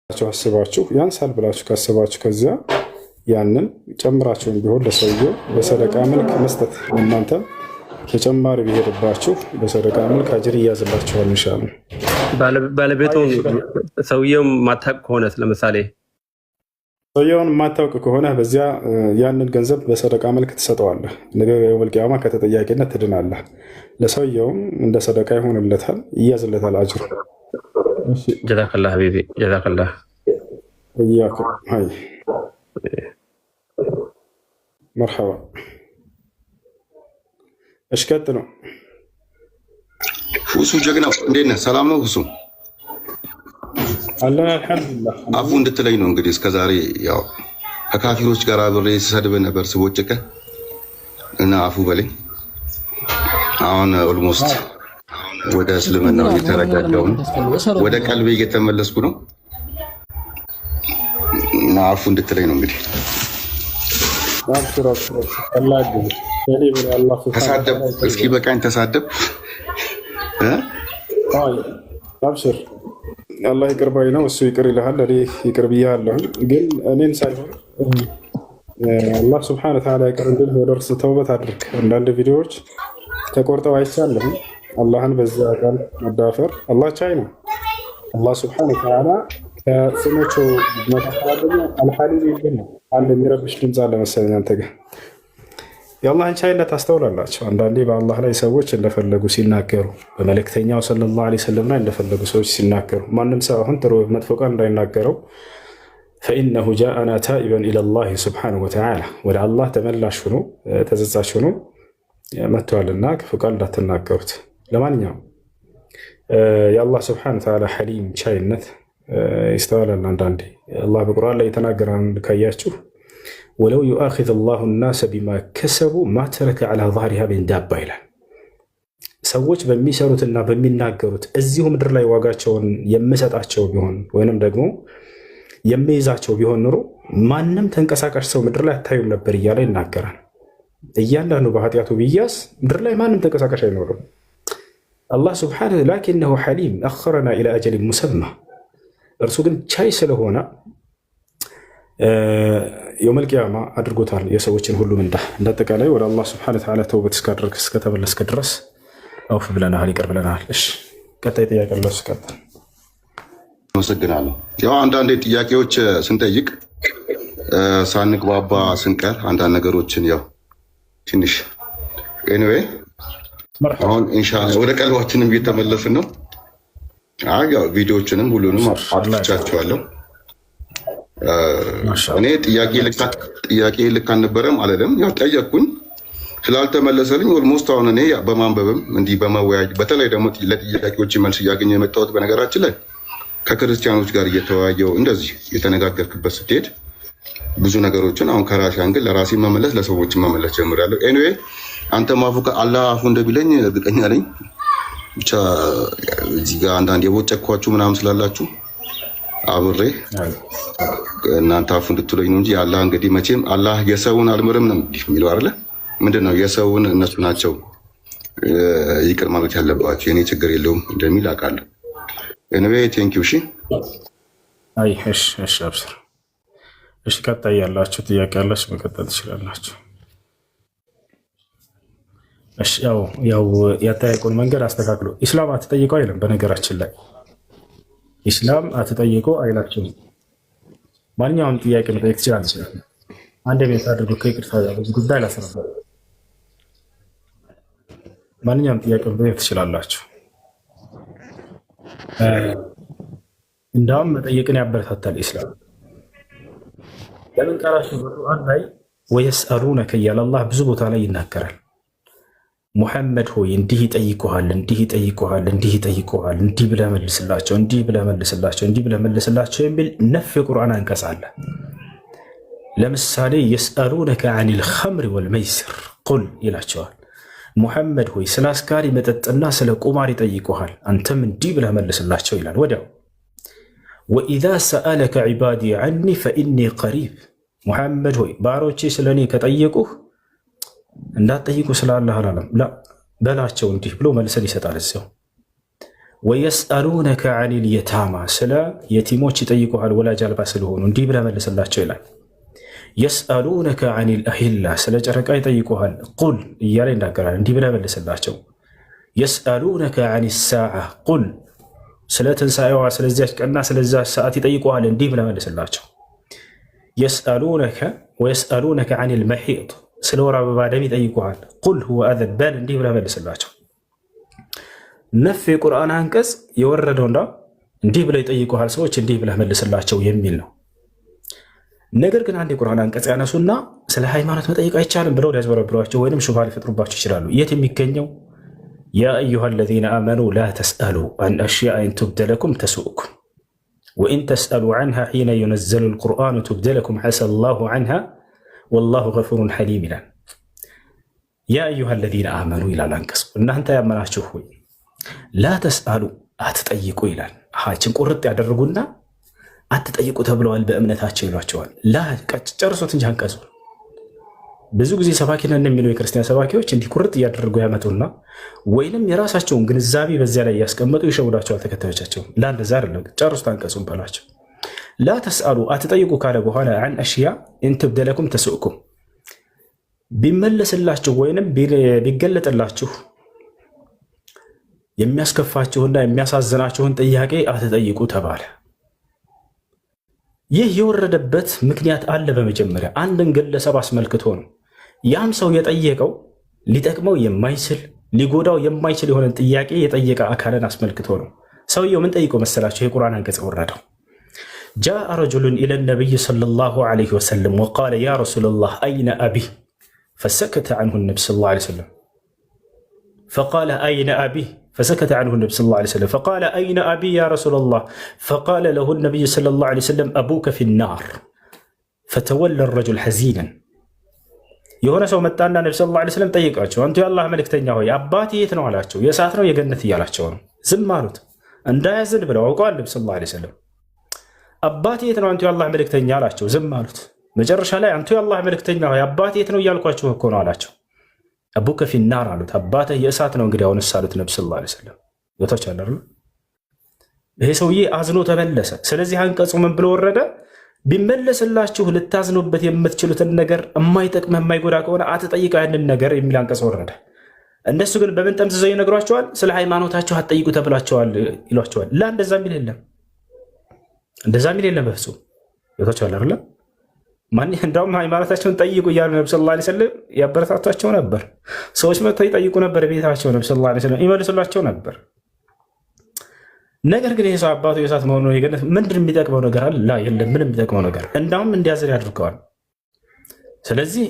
አስባችሁ ያንሳል ብላችሁ ካስባችሁ ከዚያ ያንን ጨምራችሁን ቢሆን ለሰውየው በሰደቃ መልክ መስጠት እናንተ ተጨማሪ ቢሄድባችሁ በሰደቃ መልክ አጅር ይያዝላችኋል ኢንሻአላህ። ባለቤቱ ሰውየው ማታውቅ ከሆነ ለምሳሌ ሰውየውን ማታውቅ ከሆነ በዚያ ያንን ገንዘብ በሰደቃ መልክ ትሰጠዋለህ። ነገ የውመል ቂያማ ከተጠያቂነት ትድናለህ። ለሰውየውም እንደ ሰደቃ ይሆንለታል፣ ይያዝለታል አጅር። ጀዛከላህ ሀቢቢ ጀዛከላህ ወያኩም። ሃይ መርሐባ። እሺ ቀጥሉ። ሁሱ ጀግናው እንዴት ነህ? ሰላም ነው ሁሱ? አላህ አልሐምዱሊላህ። አፉ እንድትለኝ ነው እንግዲህ እስከዛሬ ያው ከካፊሮች ጋር አብሬ ስሰድብ ነበር ስቦጭቀ እና አፉ በለኝ። አሁን ኦልሞስት ወደ እስልምና እየተረጋጋሁ ነው፣ ወደ ቀልቤ እየተመለስኩ ነው እና አፉ እንድትለኝ ነው እንግዲህ። ተሳደብ እስኪ በቃኝ፣ ተሳደብ አብሽር። አላህ ይቅር ባይ ነው፣ እሱ ይቅር ይልሃል። እኔ ይቅር ብያለሁ፣ ግን እኔን ሳይሆን አላህ ስብሐነ ወተዓላ ይቅር እንድልህ ወደ እርሱ ተውበት አድርግ። አንዳንድ ቪዲዮዎች ተቆርጠው አይቻለሁ። አላህን በዚያ ቃል መዳፈር አላህ ቻይ ነው። አላህ ስብሐነ ወተዓላ ከስሞቹ መካከል አልሐሊም ይል ነው። አንድ የሚረብሽ ድምፅ አለ መሰለኝ አንተ ጋር። የአላህን ቻይነት ታስተውላላችሁ። አንዳንዴ በአላህ ላይ ሰዎች እንደፈለጉ ሲናገሩ፣ በመልእክተኛው ሰለላሁ ዐለይሂ ወሰለም ላይ እንደፈለጉ ሰዎች ሲናገሩ፣ ማንም ሰው አሁን ጥሩ መጥፎ ቃል እንዳይናገረው ፈኢነሁ ጃአና ታኢበን ኢለላህ ሱብሓነሁ ወተዓላ፣ ወደ አላህ ተመላሽ ሆኖ ተጸጻች ሆኖ መጥተዋልና ክፉ ቃል እንዳትናገሩት። ለማንኛውም የአላህ ስብሐነሁ ወተዓላ ሐሊም ቻይነት ይስተዋላል። አንዳንዴ አላህ በቁርአን ላይ የተናገረን ካያችሁ ወለው ዩአኺዙ ላሁ ናሰ ቢማ ከሰቡ ማ ተረከ ዐላ ظህሪሃ ሚን ዳባ ይላል። ሰዎች በሚሰሩትና በሚናገሩት እዚሁ ምድር ላይ ዋጋቸውን የምሰጣቸው ቢሆን ወይንም ደግሞ የሚይዛቸው ቢሆን ኑሮ ማንም ተንቀሳቃሽ ሰው ምድር ላይ አታዩም ነበር እያለ ይናገራል። እያንዳንዱ በኃጢአቱ ቢያዝ ምድር ላይ ማንም ተንቀሳቃሽ አይኖርም። አላህ ስብሓነሁ ላኪነሁ ሐሊም አኸረና ኢላ አጀሊን ሙሰማ፣ እርሱ ግን ቻይ ስለሆነ የውመል ቂያማ አድርጎታል የሰዎችን ሁሉ ምንዳ። እንዳጠቃላይ ወደ አላህ ስብሐነሁ ወተዓላ ተውበት እስካደረግ እስከተመለስክ ድረስ አውፍ ብለናል፣ ይቅር ብለናል። እሺ ቀጣይ ጥያቄ አለ። ቀጣይ አመሰግናለሁ። ያው አንዳንድ ጥያቄዎች ስንጠይቅ ሳንግባባ ስንቀር አንዳንድ ነገሮችን ያው ትንሽ ኤኒዌይ አሁን ኢንሻአላህ ወደ ቀልባችንም እየተመለስን ነው። ያው ቪዲዮዎችንም ሁሉንም አጥፍቻቸዋለሁ። እኔ ጥያቄ ልክ አልነበረም አለለም። ያው ጠየቅኩኝ ስላልተመለሰልኝ ኦልሞስት አሁን እኔ በማንበብም እንዲህ በመወያየት በተለይ ደግሞ ለጥያቄዎች መልስ እያገኘ የመጣሁት በነገራችን ላይ ከክርስቲያኖች ጋር እየተወያየው እንደዚህ የተነጋገርክበት ስትሄድ ብዙ ነገሮችን አሁን ከራሴ አንግል ለራሴ መመለስ ለሰዎችን መመለስ ጀምሬያለሁ። ኤኒዌይ አንተ ማፉ አላህ አፉ እንደቢለኝ እርግጠኛ ነኝ። ብቻ እዚህ ጋር አንዳንድ የቦጨኳችሁ ምናምን ስላላችሁ አብሬ እናንተ አፉ እንድትለኝ ነው እንጂ አላህ እንግዲህ መቼም አላህ የሰውን አልምርም ነው የሚለው አይደለ? ምንድነው የሰውን እነሱ ናቸው ይቅር ማለት ያለባቸው የኔ ችግር የለውም እንደሚል አውቃለሁ። ኤኒዌይ ቴንክ ዩ። እሺ አይ እሺ አብሽር። እሺ ቀጣይ ያላችሁ ጥያቄ ያላችሁ መቀጠል ትችላላችሁ። እሺ ያው ያጠያየቁን መንገድ አስተካክሎ ኢስላም አትጠይቀው አይልም። በነገራችን ላይ ኢስላም አትጠይቀው አይላችሁም። ማንኛውም ጥያቄ መጠየቅ ትችላለች። አንድ ቤት አድርጎ ከይቅርታ ጋር ብዙ ጉዳይ ላስረዳ። ማንኛውም ጥያቄ መጠየቅ ትችላላችሁ። እንዳውም መጠየቅን ያበረታታል ኢስላም። ለምን ቃላችሁ በቁርአን ላይ ወየስአሉነከ እያለ አላህ ብዙ ቦታ ላይ ይናገራል። ሙሐመድ ሆይ እንዲህ ይጠይቁሃል፣ እንዲህ ይጠይቁሃል፣ እንዲህ ይጠይቁሃል፣ እንዲህ ብለህ መልስላቸው፣ እንዲህ ብለህ መልስላቸው፣ እንዲህ ብለህ መልስላቸው የሚል ነፍ የቁርአን አንቀጽ አለ። ለምሳሌ የስአሉነከ አኒል ኸምሪ ወልመይስር ቁል ይላቸዋል። ሙሐመድ ሆይ ስለ አስካሪ መጠጥና ስለ ቁማር ይጠይቁሃል፣ አንተም እንዲህ ብለህ መልስላቸው ይላል። ወዲያው ወኢዛ ሰአለከ ዒባዲ ዐኒ ፈኢኒ ቀሪብ፣ ሙሐመድ ሆይ ባሮቼ ስለ እኔ ከጠየቁህ እንዳትጠይቁ ስለ አላህ አላለም፣ ላ በላቸው እንዲህ ብሎ መልሰን ይሰጣል። እዚያው ወየስአሉነከ ዐኒል የታማ ስለ የቲሞች ይጠይቁሃል ወላጅ አልባ ስለሆኑ እንዲህ ብለህ መልስላቸው ይላል። የስአሉነከ ዐኒል አሂላ ስለ ጨረቃ ይጠይቁሃል ቁል እያለ ይናገራል። እንዲህ ብለህ መልስላቸው። የስአሉነከ ዐኒ ሳዓ ቁል ስለ ትንሣኤዋ ስለዚያች ቀንና ስለዚያች ሰዓት ይጠይቁሃል። እንዲህ ብለህ መልስላቸው። ወየስአሉነከ ዐኒል መሒድ ስለ ወር አበባ ደም ይጠይቁሃል ቁል ሁወ አዘን በል እንዲህ ብለህ መልስላቸው። ነፍ የቁርአን አንቀጽ የወረደው እንዲህ ብለው ይጠይቁሃል ሰዎች እንዲህ ብለህ መልስላቸው የሚል ነው። ነገር ግን አንድ የቁርአን አንቀጽ ያነሱና ስለ ሃይማኖት መጠየቅ አይቻልም ብለው ሊያዝበረብሯቸው ወይም ሹብሃ ሊፈጥሩባቸው ይችላሉ። የት የሚገኘው ያ አዩሃ አለዚነ አመኑ ላ ተስአሉ አን አሽያእ ኢን ቱብደ ለኩም ተሱእኩም ወኢን ተስአሉ ዐንሃ ሒነ ዩነዘሉ ልቁርአኑ ቱብደ ለኩም ዐሳ ላሁ ዐንሃ ወላሁ ገፉሩን ሐሊም ይላል። ያ አዩሃ አለዚነ አመኑ ይላል አንቀጹ። እናንተ ያመናችሁ ሆይ ላ ተስአሉ አትጠይቁ ይላል። ችን ቁርጥ ያደርጉና አትጠይቁ ተብለዋል በእምነታቸው ይሏቸዋል። ላ ጨርሶት እንጂ አንቀጹ ብዙ ጊዜ ሰባኪ ነን የሚሉ የክርስቲያን ሰባኪዎች እንዲህ ቁርጥ እያደረጉ ያመጡና ወይንም የራሳቸውን ግንዛቤ በዚያ ላይ እያስቀመጡ ይሸውዳቸዋል ተከታዮቻቸው። ላ እንደዛ አይደለም፣ ጨርሶት አንቀጹን በላቸው። ላ ተስአሉ አትጠይቁ ካለ በኋላ አን አሽያ ኢን ቱብደ ለኩም ተሱእኩም ቢመለስላችሁ ወይንም ቢገለጥላችሁ የሚያስከፋችሁና የሚያሳዝናችሁን ጥያቄ አትጠይቁ ተባለ። ይህ የወረደበት ምክንያት አለ። በመጀመሪያ አንድን ግለሰብ አስመልክቶ ነው። ያም ሰው የጠየቀው ሊጠቅመው የማይችል ሊጎዳው የማይችል የሆነን ጥያቄ የጠየቀ አካልን አስመልክቶ ነው። ሰውየው ምን ጠይቆ መሰላቸው? የቁርአን አንቀጽ ወረደው። ጃአ ረጁሉን ኢለ ነቢይ ሰለላሁ ዐለይሂ ወሰለም ወቃለ ያ ረሱለላህ አይነ አቢ ፈሰከተ ዐንሁ ነቢ ሰለላሁ ዐለይሂ ወሰለም ፈቃለ አይነ አቢ فسكت عنه النبي صلى الله عليه وسلم فقال أين أبي يا رسول الله فقال له النبي صلى الله عليه وسلم أبوك في النار فتولى الرجل حزينا የሆነ ሰው መጣና ነብዩ ሰለላሁ ዐለይሂ ወሰለም ጠይቃቸው አንተ የአላህ መልእክተኛ ሆይ አባቴ የት ነው አላቸው። የእሳት ነው የገነት እያላቸው ነው። ዝም አሉት እንዳያዝን ብለው አውቀዋል። ነብዩ ሰለላሁ ዐለይሂ ወሰለም አባቴ የት ነው አንተ የአላህ መልእክተኛ አላቸው። ዝም አሉት። መጨረሻ ላይ አንተ የአላህ መልእክተኛ ሆይ አባቴ የት ነው እያልኳቸው እኮ ነው አላቸው። አቡከ ፊናር አሉት። አባትህ የእሳት ነው እንግዲህ አሁንስ አሉት ነብዩ ሰለላሁ ዐለይሂ ወሰለም። ወታች አላሩ ይሄ ሰውዬ አዝኖ ተመለሰ። ስለዚህ አንቀጹ ምን ብሎ ወረደ? ቢመለስላችሁ ልታዝኑበት የምትችሉትን ነገር የማይጠቅም የማይጎዳ ከሆነ አትጠይቁ ያንን ነገር የሚል አንቀጽ ወረደ። እነሱ ግን በምን ጠምዝዘው ይነግሯቸዋል? ስለ ሃይማኖታችሁ አትጠይቁ ተብላችኋል ይሏቸዋል። ላ እንደዛ የሚል የለም፣ እንደዛ የሚል የለም በፍጹም። ወታች አላሩ ማን እንዳውም ሃይማኖታቸውን ጠይቁ እያሉ ነብዩ ሰለላሁ ዐለይሂ ወሰለም ያበረታቷቸው ነበር። ሰዎች መጥተው ይጠይቁ ነበር ቤታቸው፣ ነብዩ ሰለላሁ ዐለይሂ ወሰለም ይመልሱላቸው ነበር። ነገር ግን ይሄ ሰው አባቱ የእሳት መሆኑ የገነት ምንድን የሚጠቅመው ነገር አለ? ላ የለም፣ ምንም የሚጠቅመው ነገር እንዳውም እንዲያዝን ያድርገዋል። ስለዚህ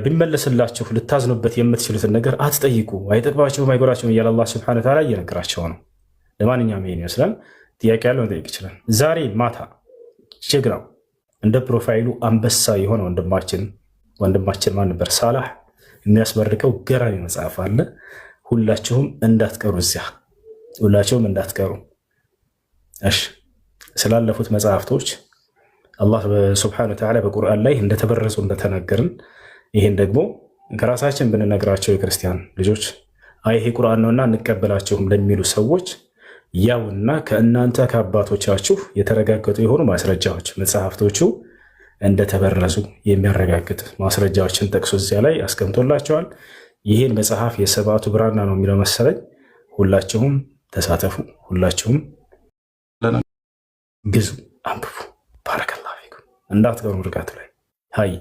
ቢመለስላችሁ ልታዝኑበት የምትችሉትን ነገር አትጠይቁ፣ አይጠቅማችሁም አይጎዳችሁም እያለ አላህ ሱብሓነሁ ወተዓላ እየነገራቸው ነው። ለማንኛውም ይሄን ይመስላል። ጥያቄ ያለው መጠየቅ ይችላል። ዛሬ ማታ ጀግናው እንደ ፕሮፋይሉ አንበሳ የሆነ ወንድማችን ማን ነበር? ሳላህ የሚያስመርቀው ገራሚ መጽሐፍ አለ። ሁላችሁም እንዳትቀሩ፣ እዚያ ሁላችሁም እንዳትቀሩ። እሺ፣ ስላለፉት መጽሐፍቶች አላህ ሱብሓነሁ ወተዓላ በቁርአን ላይ እንደተበረዙ እንደተናገርን ይህን ደግሞ ከራሳችን ብንነግራቸው የክርስቲያን ልጆች አይ ይሄ ቁርአን ነውና እንቀበላቸውም ለሚሉ ሰዎች ያውና ከእናንተ ከአባቶቻችሁ የተረጋገጡ የሆኑ ማስረጃዎች መጽሐፍቶቹ እንደተበረዙ የሚያረጋግጥ ማስረጃዎችን ጠቅሶ እዚያ ላይ አስቀምጦላቸዋል። ይህን መጽሐፍ የሰባቱ ብራና ነው የሚለው መሰለኝ። ሁላችሁም ተሳተፉ፣ ሁላችሁም ግዙ፣ አንብቡ። ባረከላሁ ፊኩም። እንዳትቀሩ ርጋቱ ላይ ሀይ።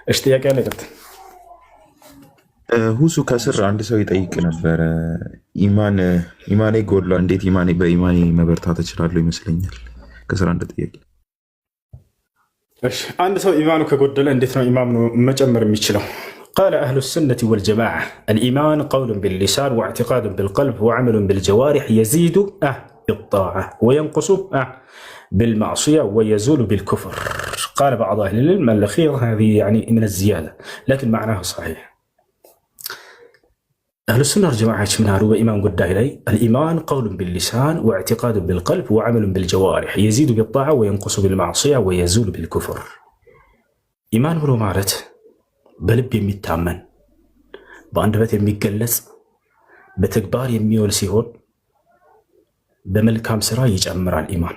እሺ ጥያቄ ያለ ቀጥል። ሁሱ ከስር አንድ ሰው ይጠይቅ ነበረ። ኢማኔ ጎድሏ፣ እንዴት በኢማኔ መበርታት እችላለሁ? ይመስለኛል ከስር አንድ ጥያቄ። አንድ ሰው ኢማኑ ከጎደለ እንዴት ነው ኢማኑ መጨመር የሚችለው? ቃለ አህሉ ሱነቲ ወልጀማዓ አልኢማን ቀውሉን ቢልሊሳን ወእዕቲቃዱን ቢልቀልብ ወዐመሉን ቢልጀዋሪሕ የዚዱ ቢጣዓ ወየንቁሱ بالمعصية ويزول بالكفر. قال بعض أهل العلم الأخير هذه يعني من الزيادة لكن معناه صحيح. أهل السنة والجماعة من هارو إمام قد إلي الإيمان قول باللسان واعتقاد بالقلب وعمل بالجوارح يزيد بالطاعة وينقص بالمعصية ويزول بالكفر. إيمان هو مارت بلب يميتامن بأندبت يميقلس بتكبار يميول سيهون በመልካም ስራ ይጨምራል ኢማን፣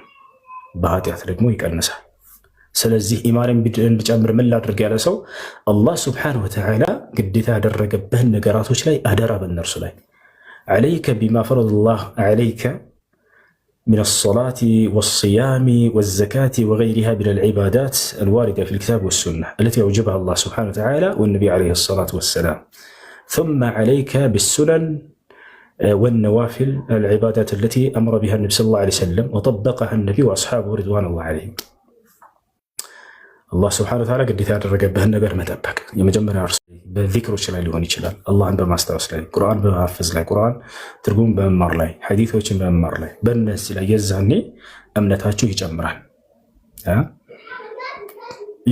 በኃጢአት ደግሞ ይቀንሳል። ስለዚህ ኢማንን እንዲጨምር ምን ላድርግ ያለ ሰው አላህ ስብሓነሁ ወተዓላ ግዴታ ያደረገብህን ነገራቶች ላይ አደራ በእነርሱ ላይ ዓለይከ ቢማ ፈረደላህ ዓለይከ من الصلاة والصيام والزكاة وغيرها من العبادات الواردة في الكتاب والسنة التي أوجبها الله سبحانه وتعالى والنبي عليه الصلاة والسلام، ثم عليك بالسنن والنوافل العبادات التي أمر بها النبي صلى الله عليه وسلم وطبقها النبي وأصحابه رضوان الله عليهم. الله سبحانه وتعالى قد يتعرق النجر متبك يمجمع أرسل بالذكر وشلا لهوني شلال الله عنده ما استوى لي قرآن بحفظ لي قرآن ترجم بمر لي حديث وشم بمر لي بالناس لا يزعني أمنتها يجمعان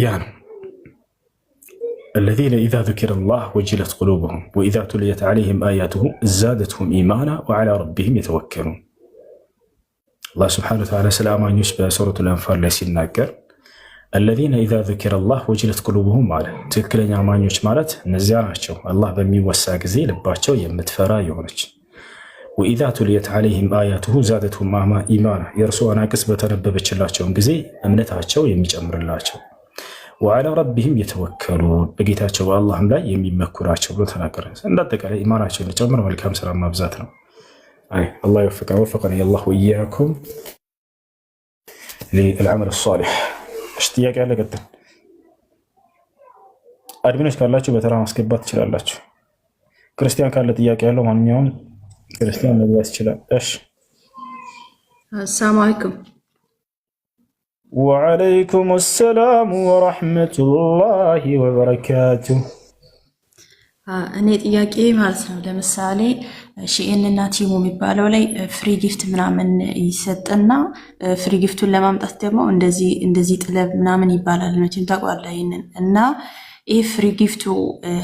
يعني الذين إذا ذكر الله وجلت قلوبهم وإذا تليت عليهم آياته زادتهم إيمانا وعلى ربهم يتوكلون. الله سبحانه وتعالى سلام عن يشبه سورة الأنفال ليس الناكر الذين إذا ذكر الله وجلت قلوبهم على تذكرين عمانيوش مالت نزياناتشو الله بميوسا غزي لباتشو يمتفرا يونج وإذا تليت عليهم آياته زادتهم إيمانا يرسو أنا كسبة رببتشلاتشو غزي أمنتاتشو يمجمر اللاتشو وعلى ربهم يتوكلون بقيتاتشو الله لا يمكراتشو بلو تناكر عندك على إيماناتشو نجمر والكام سلام ما بزاتنا أي الله يوفقنا وفقني الله وإياكم للعمل الصالح. ጥያቄ ያለ ቀጥል። አድሚኖች ካላችሁ በተራ ማስገባት ትችላላችሁ። ክርስቲያን ካለ ጥያቄ ያለው ማንኛውም ክርስቲያን መግባት ይችላል። እሺ አሰላሙ አለይኩም። ወአለይኩም ሰላም ወራህመቱላሂ ወበረካቱሁ። እኔ ጥያቄ ማለት ነው ለምሳሌ ሺኤንና ቲሙ የሚባለው ላይ ፍሪ ጊፍት ምናምን ይሰጥና ፍሪ ጊፍቱን ለማምጣት ደግሞ እንደዚህ ጥለብ ምናምን ይባላል። መቼም ታውቃለህ ይሄንን። እና ይሄ ፍሪ ጊፍቱ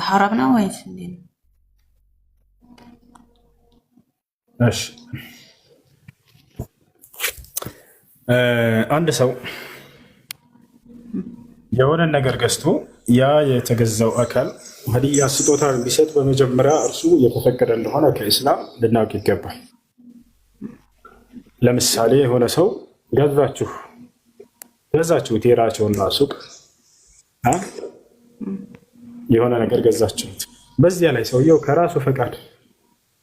ሐራም ነው ወይስ እንዴት ነው? እሺ አንድ ሰው የሆነ ነገር ገዝቶ ያ የተገዛው አካል ሀዲያ ስጦታ ቢሰጥ በመጀመሪያ እርሱ የተፈቀደ እንደሆነ ከኢስላም ልናውቅ ይገባል። ለምሳሌ የሆነ ሰው ገዛችሁት የራቸውና ሱቅ የሆነ ነገር ገዛችሁት። በዚያ ላይ ሰውየው ከራሱ ፈቃድ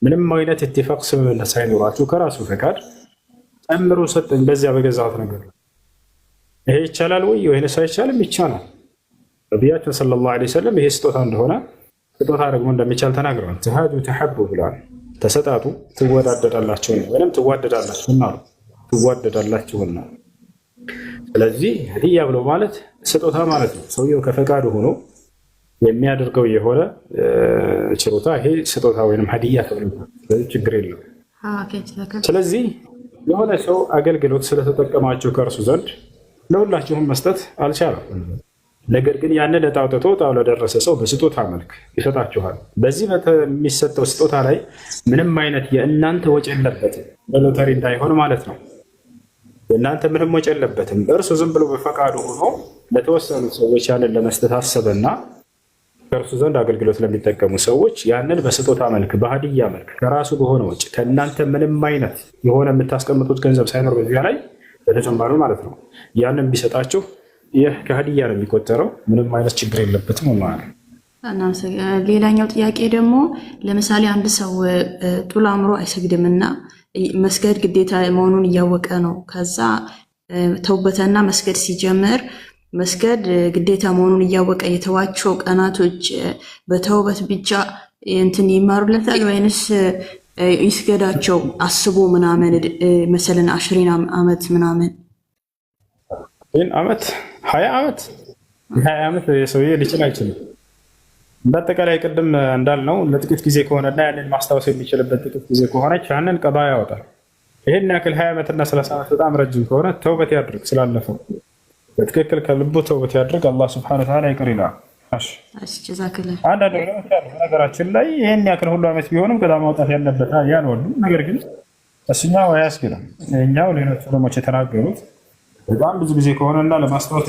ምንም አይነት ኢትፋቅ ስምምነት ሳይኖራችሁ ከራሱ ፈቃድ ጨምሮ ሰጠኝ በዚያ በገዛሁት ነገር ይሄ ይቻላል ወይ ወይስ አይቻልም? ይቻላል። ነቢያችን ሰለላሁ ዐለይሂ ወሰለም ይሄ ስጦታ እንደሆነ ስጦታ ደግሞ እንደሚቻል ተናግረዋል። ተሃዱ ተሐቡ ብለዋል። ተሰጣጡ ትወዳደዳላችሁና ወይም ትዋደዳላችሁና። ስለዚህ ሀዲያ ብሎ ማለት ስጦታ ማለት ነው። ሰውየው ከፈቃዱ ሆኖ የሚያደርገው የሆነ ችሮታ ይሄ ስጦታ ወይም ሀዲያ ተብሎ ስለዚህ ችግር የለውም። ስለዚህ የሆነ ሰው አገልግሎት ስለተጠቀማችሁ ከእርሱ ዘንድ ለሁላችሁም መስጠት አልቻለም። ነገር ግን ያንን ለጣውጥቶ ጣው ለደረሰ ሰው በስጦታ መልክ ይሰጣችኋል። በዚህ በሚሰጠው ስጦታ ላይ ምንም አይነት የእናንተ ወጪ የለበትም፣ በሎተሪ እንዳይሆን ማለት ነው። የእናንተ ምንም ወጪ የለበትም። እርሱ ዝም ብሎ በፈቃዱ ሆኖ ለተወሰኑ ሰዎች ያንን ለመስጠት አሰበና ከእርሱ ዘንድ አገልግሎት ለሚጠቀሙ ሰዎች ያንን በስጦታ መልክ በሀዲያ መልክ ከራሱ በሆነ ወጪ ከእናንተ ምንም አይነት የሆነ የምታስቀምጡት ገንዘብ ሳይኖር በዚያ ላይ በተጨማሪ ማለት ነው ያንን ቢሰጣችሁ ይህ ከሀዲያ ነው የሚቆጠረው። ምንም አይነት ችግር የለበትም ማለት ነው። ሌላኛው ጥያቄ ደግሞ ለምሳሌ አንድ ሰው ጡል አምሮ አይሰግድምና መስገድ ግዴታ መሆኑን እያወቀ ነው። ከዛ ተውበተና መስገድ ሲጀምር መስገድ ግዴታ መሆኑን እያወቀ የተዋቸው ቀናቶች በተውበት ብቻ እንትን ይማሩለታል ወይንስ ይስገዳቸው አስቦ ምናምን መሰለን 20 ዓመት ምናምን ዓመት 20 ዓመት የሰውዬ ሊችል አይችልም። በአጠቃላይ ቅድም እንዳልነው ለጥቂት ጊዜ ከሆነና ያንን ማስታወስ የሚችልበት ጥቂት ጊዜ ከሆነች ያንን ቀዳ ያወጣል። ይሄን ያክል 20 ዓመትና 30 ዓመት በጣም ረጅም ከሆነ ተውበት ያድርግ። ስላለፈው በትክክል ከልቡ ተውበት ያድርግ። አላህ ሱብሓነሁ ወተዓላ ይቅር ይላል። አንዳንድ ነገራችን ላይ ይሄን ያክል ሁሉ ዓመት ቢሆንም ቀዳ ማውጣት ያለበት ያልወሉ ነገር ግን እሱኛው አያስገድም። እኛው ሌሎች ዑለሞች የተናገሩት በጣም ብዙ ጊዜ ከሆነና ለማስታወስ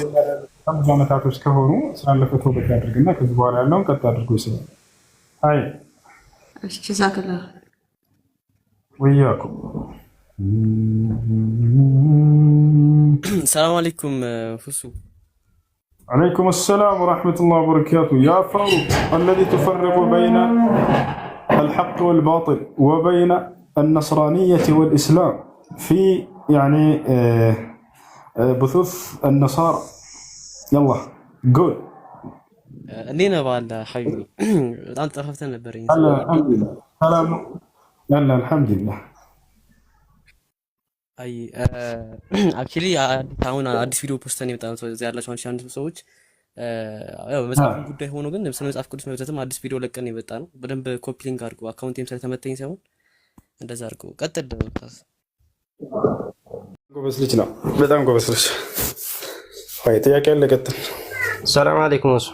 ብዙ ዓመታቶች ከሆኑ ስላለፈ ተውበት ያድርግና ከዚህ በኋላ ያለውን ቀጥ አድርጎ ይስላል። አይ ጀዛከላህ ወያኩም ሰላም አለይኩም ፍሱ። عليكم السلام ورحمة الله وبركاته. يا فاروق الذي تفرق بين الحق والباطل وبين النصرانية والإسلام في يعني بثوث النصارى. يلا قول. لينا بعد حبيبي أنت أخذتنا البرين. الحمد لله. سلام. يلا الحمد لله. አይ አክቹሊ አሁን አዲስ ቪዲዮ ፖስት ነው የመጣው እዚህ ያላችሁ አንድ ሰዎች ያው መጽሐፍ ጉዳይ ሆኖ ግን ስለ መጽሐፍ ቅዱስ መብዛትም አዲስ ቪዲዮ ለቀን የመጣ ነው። በደንብ ኮፒ ሊንክ አድርጉ። አካውንቴም ስለተመተኝ ሳይሆን እንደዛ አድርጉ። ቀጥል ደውታስ ጎበዝ ልጅ ነው፣ በጣም ጎበዝ ልጅ። አይ ጥያቄ አለ፣ ቀጥል። ሰላም አለይኩም ወሱ።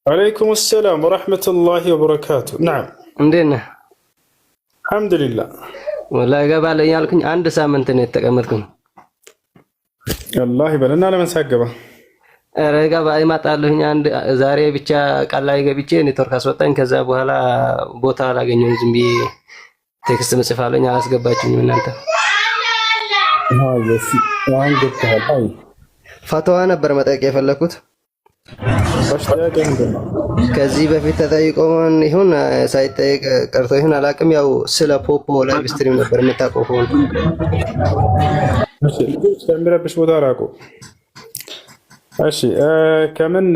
አለይኩም ሰላም ወራህመቱላሂ ወበረካቱ። نعم እንዴት ነህ? አልሐምዱሊላህ። ወላሂ ገባለኝ ያልኩኝ አንድ ሳምንት ነው የተቀመጥኩኝ። ወላሂ በለና ለምን ሳገባ ኧረ ገባ ይመጣልኝ። አንድ ዛሬ ብቻ ቃል ላይ ገብቼ ኔትወርክ አስወጣኝ። ከዛ በኋላ ቦታ አላገኘሁም። ዝም ብዬ ቴክስት መጽፋለኝ አላስገባችሁኝም እናንተ። ፈተዋ ነበር መጠየቅ የፈለኩት። ከዚህ በፊት ተጠይቆ ይሁን ሳይጠይቅ ቀርቶ ይሁን አላውቅም። ያው ስለ ፖፖ ላይቭ ስትሪም ነበር የምታውቀው ሆኖ ከሚረብሽ ቦታ ራቁ። እሺ ከምን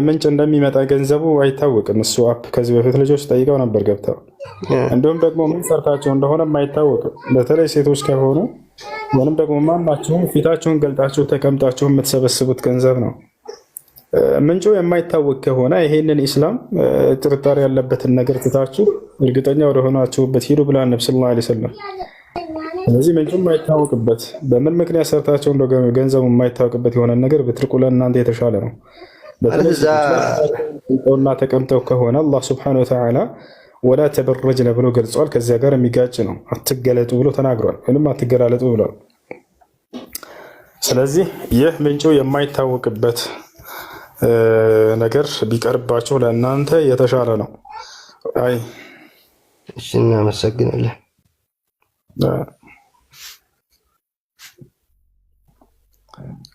ምንጭ እንደሚመጣ ገንዘቡ አይታወቅም። እሱ አፕ ከዚህ በፊት ልጆች ጠይቀው ነበር ገብተው፣ እንዲሁም ደግሞ ምን ሰርታቸው እንደሆነ አይታወቅም። በተለይ ሴቶች ከሆኑ ወይንም ደግሞ ማናቸውም ፊታቸውን ገልጣችሁ ተቀምጣችሁ የምትሰበስቡት ገንዘብ ነው። ምንጩ የማይታወቅ ከሆነ ይሄንን ኢስላም ጥርጣሬ ያለበትን ነገር ትታችሁ እርግጠኛ ወደ ሆናችሁበት ሂዱ ብላ ነብዩ ሰለላሁ ዐለይሂ ወሰለም። ስለዚህ ምንጩ የማይታወቅበት በምን ምክንያት ሰርታችሁ እንደገና ገንዘቡ የማይታወቅበት የሆነ ነገር ብትርቁ ለእናንተ የተሻለ ነው። በተለይና ተቀምጠው ከሆነ አላህ ሱብሓነሁ ወተዓላ ወላ ተበረጅነ ብሎ ገልጿል። ከዚያ ጋር የሚጋጭ ነው። አትገለጡ ብሎ ተናግሯል፣ ወይም አትገላለጡ ብሏል። ስለዚህ ይህ ምንጩ የማይታወቅበት ነገር ቢቀርባችሁ ለእናንተ የተሻለ ነው። አይ እሺ እናመሰግናለን።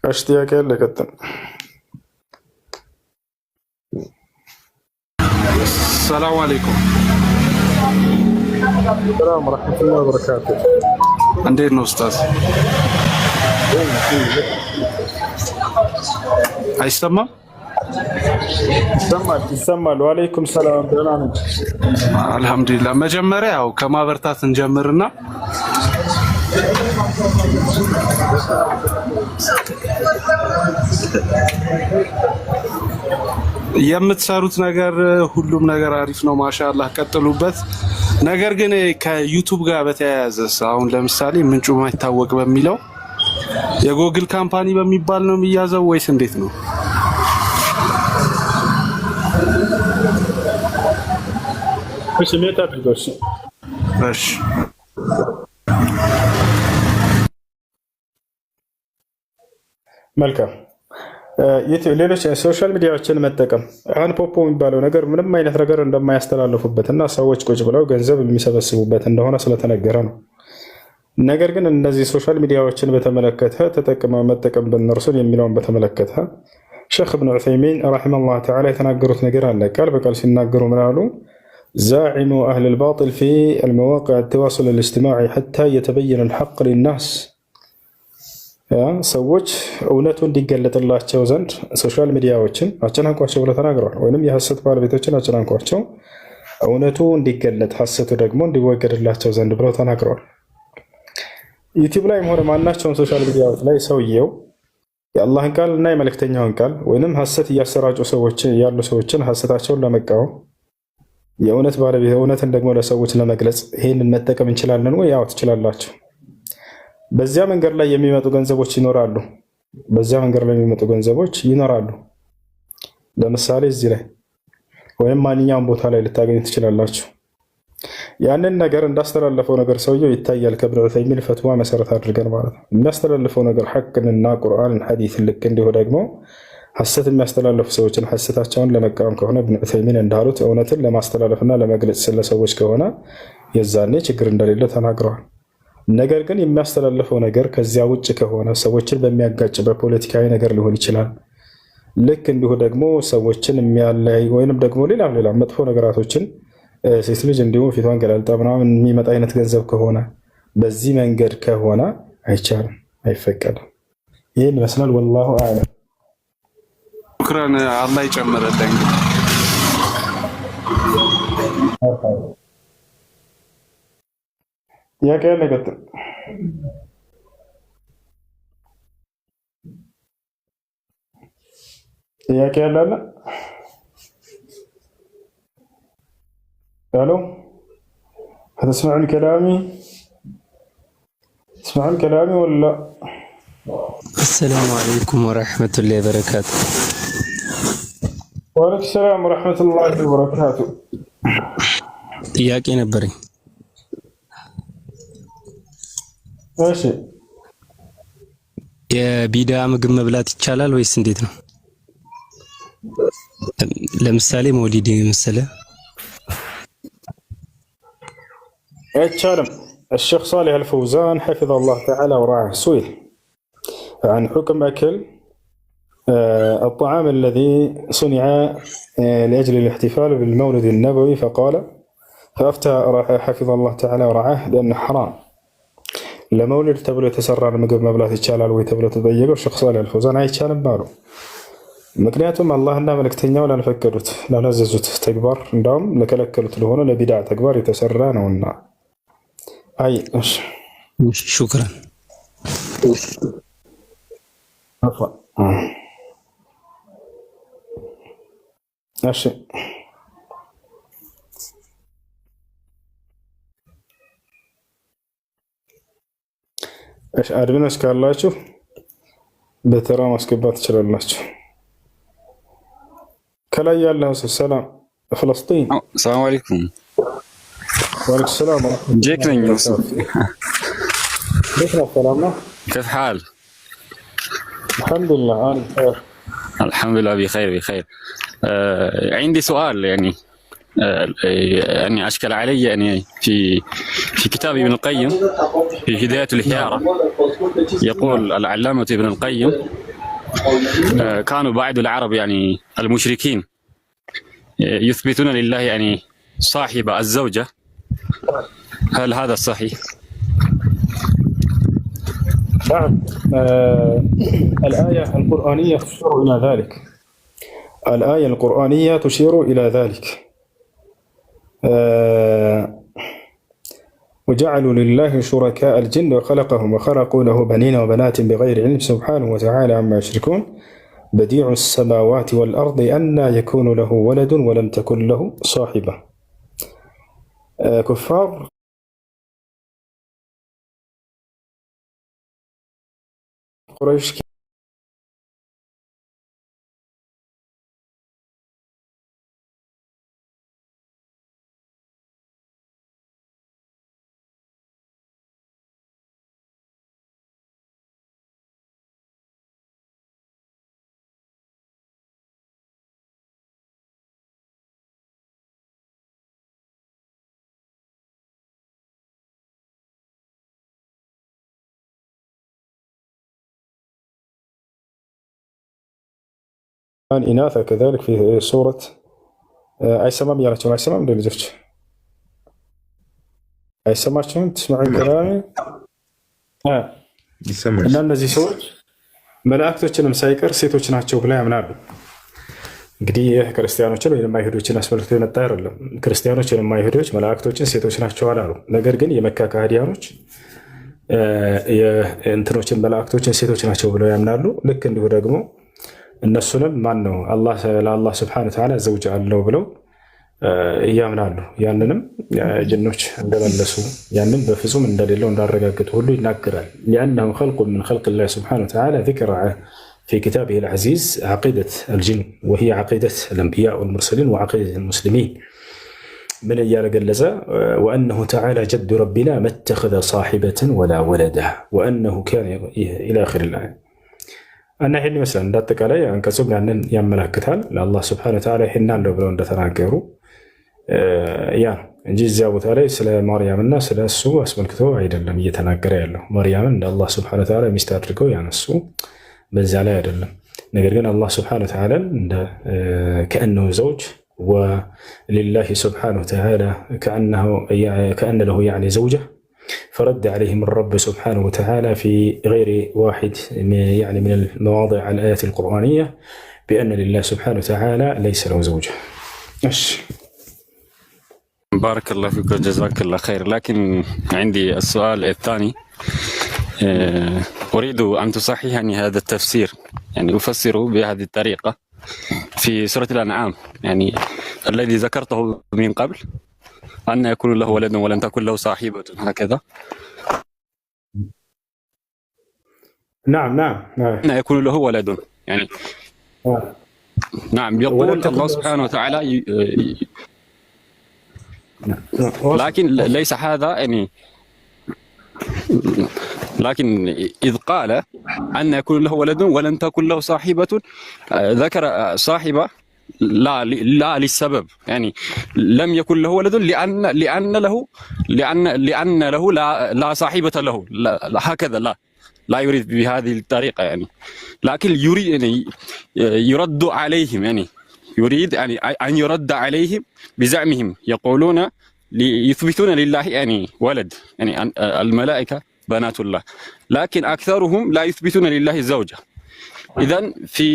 እሺ ጥያቄ አለ፣ ቀጥል። ሰላም አለይኩም። ሰላም ወራህመቱላሂ ወበረካቱ። እንዴት ነው ኡስታዝ? አይሰማም? ይሰማል። ወአለይኩም ሰላም። ደህና ነኝ አልሐምዱሊላህ። መጀመሪያ ያው ከማበርታት እንጀምርና የምትሰሩት ነገር ሁሉም ነገር አሪፍ ነው፣ ማሻአላህ ቀጥሉበት። ነገር ግን ከዩቲዩብ ጋር በተያያዘ አሁን ለምሳሌ ምንጩ ማይታወቅ በሚለው የጎግል ካምፓኒ በሚባል ነው የሚያዘው ወይስ እንዴት ነው? እሺ ሜታ አድርጎሽ። እሺ መልካም። ሌሎች ሶሻል ሚዲያዎችን መጠቀም አሁን ፖፖ የሚባለው ነገር ምንም አይነት ነገር እንደማያስተላልፉበት እና ሰዎች ቁጭ ብለው ገንዘብ የሚሰበስቡበት እንደሆነ ስለተነገረ ነው። ነገር ግን እነዚህ ሶሻል ሚዲያዎችን በተመለከተ ተጠቅመው መጠቀም በእነርሱን የሚለውን በተመለከተ ሼክ እብኑ ዑሰይሚን ረሒመሁላህ ተዓላ የተናገሩት ነገር አለ። ቃል በቃል ሲናገሩ ምን አሉ? ዛዒሙ አህለል ባጢል ፊ አልመዋቂዕ አተዋሱል አልእጅቲማዒ ሐታ የተበየነ አልሐቅ ሊናስ። ሰዎች እውነቱ እንዲገለጥላቸው ዘንድ ሶሻል ሚዲያዎችን አጨናንቋቸው ብለው ተናግረዋል። ወይም የሐሰት ባለቤቶችን አጨናንቋቸው እውነቱ እንዲገለጥ ሐሰቱ ደግሞ እንዲወገድላቸው ዘንድ ብለው ተናግረዋል። ዩቲዩብ ላይ ሆነ ማናቸውም ሶሻል ሚዲያዎች ላይ ሰውየው የአላህን ቃል እና የመልእክተኛውን ቃል ወይንም ሐሰት እያሰራጩ ያሉ ሰዎችን ሐሰታቸውን ለመቃወም የእውነት ባለቤት እውነትን ደግሞ ለሰዎች ለመግለጽ ይሄንን መጠቀም እንችላለን ወይ? ያው ትችላላችሁ። በዚያ መንገድ ላይ የሚመጡ ገንዘቦች ይኖራሉ። ለምሳሌ እዚህ ላይ ወይም ማንኛውም ቦታ ላይ ልታገኙ ትችላላችሁ። ያንን ነገር እንዳስተላለፈው ነገር ሰውየው ይታያል። ከኢብኑ ዑሰይሚን ፈትዋ መሰረት አድርገን ማለት ነው። የሚያስተላልፈው ነገር ሐቅንና ቁርአንን ሐዲስን ልክ እንዲሁ ደግሞ ሐሰት የሚያስተላልፉ ሰዎችን ሐሰታቸውን ለመቃወም ከሆነ ኢብኑ ዑሰይሚን እንዳሉት እውነትን ለማስተላለፍና ለመግለጽ ስለሰዎች ከሆነ የዛኔ ችግር እንደሌለ ተናግረዋል። ነገር ግን የሚያስተላልፈው ነገር ከዚያ ውጭ ከሆነ ሰዎችን በሚያጋጭ በፖለቲካዊ ነገር ሊሆን ይችላል። ልክ እንዲሁ ደግሞ ሰዎችን የሚያለያይ ወይንም ደግሞ ሌላ መጥፎ ነገራቶችን ሴት ልጅ እንዲሁ ፊቷን ገላልጣ ምናምን የሚመጣ አይነት ገንዘብ ከሆነ በዚህ መንገድ ከሆነ አይቻልም፣ አይፈቀድም። ይህን ይመስላል። ወላሁ አዕለም። ሽክራን አላህ ይጨምርልኝ። ጥያቄ ያለ ቀጥል። ጥያቄ ያለ አለ? الو هتسمعون كلامي؟ تسمعون كلامي ولا؟ السلام عليكم ورحمة الله وبركاته. وعليكم السلام ورحمة الله وبركاته. ጥያቄ ነበረኝ። እሺ የቢዳ ምግብ መብላት ይቻላል ወይስ እንዴት ነው? ለምሳሌ መውሊድ መሰለ አይቻልም። الشيخ صالح الفوزان حفظه الله تعالى ورعاه سئل عن حكم أكل الطعام الذي صنع لأجل الاحتفال بالمولد النبوي فأفتى حفظه الله تعالى ورعاه بأنه حرام. ለመውሊድ ተብሎ የተሰራ ምግብ መብላት ይቻላል ወይ ተብሎ ተጠየቀው ሼክ ሷሊህ አልፈውዛን አይቻልም ባሉ። ምክንያቱም አላህና መልእክተኛው ላልፈቀዱት ላላዘዙት ተግባር እንዳውም ለከለከሉት ለሆነ ለቢድዓ ተግባር የተሰራ ነውና። አይ እሺ ሹክራን። እሺ አድሚኖች ካላችሁ በተራ ማስገባት ትችላላችሁ። ከላይ ያለው ሰላም ፍልስጤን። ሰላም አለይኩም። ወአለይኩም ሰላም። جيك من يوسف. كيف سلام؟ كيف حال؟ الحمد لله انا بخير. الحمد لله بخير. عندي سؤال يعني يعني أشكل علي يعني في كتاب ابن القيم في هداية الحيارة يقول العلامة ابن القيم كانوا بعض العرب يعني المشركين يثبتون لله يعني صاحب الزوجة، هل هذا صحيح؟ نعم. الآية القرآنية تشير إلى ذلك. الآية القرآنية تشير إلى ذلك. وجعلوا لله شركاء الجن وخلقهم وخلقوا له بنين وبنات بغير علم سبحانه وتعالى عما يشركون بديع السماوات والأرض أنى يكون له ولد ولم تكن له صاحبة. كفار قريش إناثا كذلك في سورة አይሰማም እያላቸው አይሰማም እንደ ልጆች አይሰማቸውም። ትስማዑን ከላሚ እና እነዚህ ሰዎች መላእክቶችንም ሳይቀር ሴቶች ናቸው ብላ ያምናሉ። እንግዲህ ይህ ክርስቲያኖችን ወይም አይሁዶችን አስመልክቶ የመጣ አይደለም። ክርስቲያኖች ወይም አይሁዶች መላእክቶችን ሴቶች ናቸው አላሉ። ነገር ግን የመካ ከሃዲያኖች የእንትኖችን መላእክቶችን ሴቶች ናቸው ብለው ያምናሉ። ልክ እንዲሁ ደግሞ እነሱንም ማን ነው ለአላህ ስብሐነሁ ወተዓላ ዘውጅ አለው ብለው ያምናሉ። ያንንም ጅኖች እንደመለሱ ያንን በፍጹም እንደሌለው እንዳረጋግጡ ሁሉ ይናገራል። لأنه خلق من خلق الله سبحانه وتعالى ذكر في كتابه العزيز عقيدة الجن وهي عقيدة الأنبياء والمرسلين وعقيدة المسلمين من أيال جلزة وأنه تعالى جد ربنا ما اتخذ صاحبة ولا ولده وأنه كان إلى آخر الآية. እና ይህን ይመስላል እንዳጠቃላይ አንቀጹም ያንን ያመላክታል። ለአላህ ስብሐነሁ ወተዓላ ይህን አለው ብለው እንደተናገሩ ያ እንጂ እዚያ ቦታ ላይ ስለ ማርያምና ስለ እሱ አስመልክቶ አይደለም እየተናገረ ያለው። ማርያምን እንደ አላህ ስብሐነ ወተዓላ ሚስት አድርገው ያነሱ በዚያ ላይ አይደለም። ነገር ግን አላህ ስብሐነ ወተዓላ እንደ ከእነሁ ዘውጅ ወሊላሂ ስብሐነ ወተዓላ ከአነ ለሁ ያዕኒ ዘውጀ فرد عليهم الرب سبحانه وتعالى في غير واحد يعني من المواضع على الآيات القرآنية بأن لله سبحانه وتعالى ليس له زوجة. بارك الله فيك وجزاك الله خير. لكن عندي السؤال الثاني، أريد أن تصححني هذا التفسير، يعني أفسره بهذه الطريقة في سورة الأنعام، يعني الذي ذكرته من قبل أن يكون له ولد ولن تكن له صاحبة هكذا. نعم أن يكون له ولد يعني نعم يقول الله سبحانه وتعالى لكن ليس هذا يعني، لكن إذ قال أن يكون له ولد ولن تكن له صاحبة ذكر صاحبة لا للسبب، يعني لم يكن له ولد لأن له لا صاحبة له، لا هكذا لا يريد بهذه الطريقة يعني، لكن يريد يعني يرد عليهم، يعني يريد يعني أن يرد عليهم بزعمهم، يقولون يثبتون لله يعني ولد، يعني الملائكة بنات الله، لكن أكثرهم لا يثبتون لله الزوجة. إذن في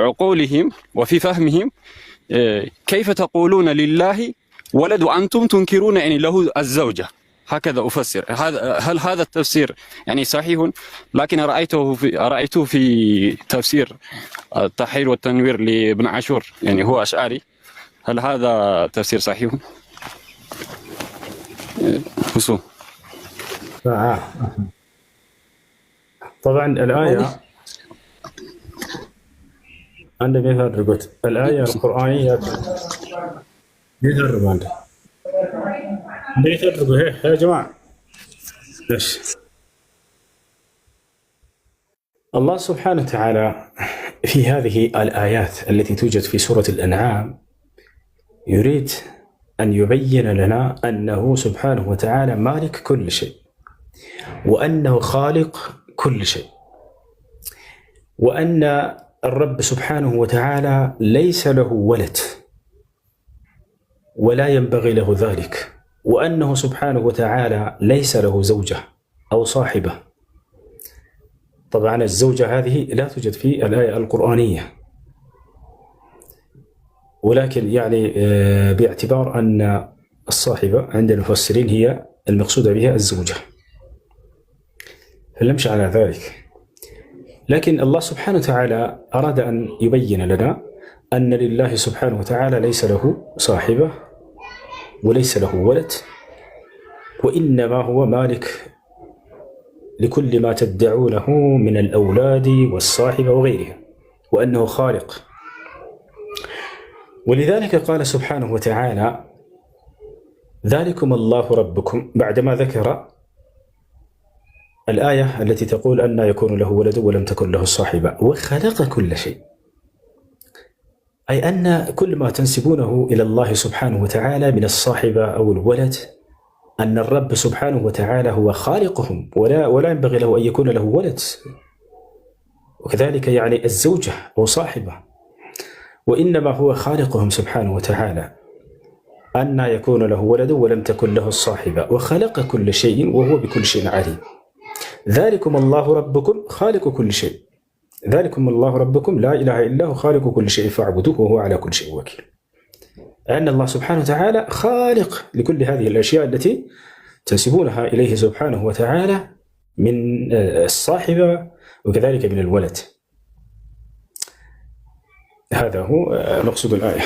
عقولهم وفي فهمهم كيف تقولون لله ولد وأنتم تنكرون يعني له الزوجة؟ هكذا أفسر. هل هذا التفسير يعني صحيح؟ لكن رأيته في تفسير التحرير والتنوير لابن عاشور، يعني هو أشعري. هل هذا تفسير صحيح؟ وصول. طبعا الآية عندما يفرقت الآية القرآنية يفرقوا عنده يفرقوا يا جماعة. ليش الله سبحانه وتعالى في هذه الآيات التي توجد في سورة الأنعام يريد أن يبين لنا أنه سبحانه وتعالى مالك كل شيء، وأنه خالق كل شيء، وأن الرب سبحانه وتعالى ليس له ولد ولا ينبغي له ذلك، وأنه سبحانه وتعالى ليس له زوجة أو صاحبة. طبعا الزوجة هذه لا توجد في الآية القرآنية، ولكن يعني باعتبار أن الصاحبة عند المفسرين هي المقصودة بها الزوجة، فلنمشي على ذلك. لكن الله سبحانه وتعالى أراد أن يبين لنا أن لله سبحانه وتعالى ليس له صاحبة وليس له ولد، وإنما هو مالك لكل ما تدعونه من الأولاد والصاحبة وغيرها، وأنه خالق. ولذلك قال سبحانه وتعالى ذلكم الله ربكم، بعدما ذكر الآية التي تقول أن يكون له ولد ولم تكن له صاحبة وخلق كل شيء، أي أن كل ما تنسبونه إلى الله سبحانه وتعالى من الصاحبة أو الولد أن الرب سبحانه وتعالى هو خالقهم، ولا ينبغي له أن يكون له ولد، وكذلك يعني الزوجة أو صاحبة، وإنما هو خالقهم سبحانه وتعالى، أن يكون له ولد ولم تكن له الصاحبة وخلق كل شيء وهو بكل شيء عليم. ذلكم الله ربكم خالق كل شيء، ذلكم الله ربكم لا إله إلا هو خالق كل شيء فاعبدوه وهو على كل شيء وكيل. أن الله سبحانه وتعالى خالق لكل هذه الأشياء التي تنسبونها إليه سبحانه وتعالى من الصاحبة وكذلك من الولد. هذا هو مقصود الآية.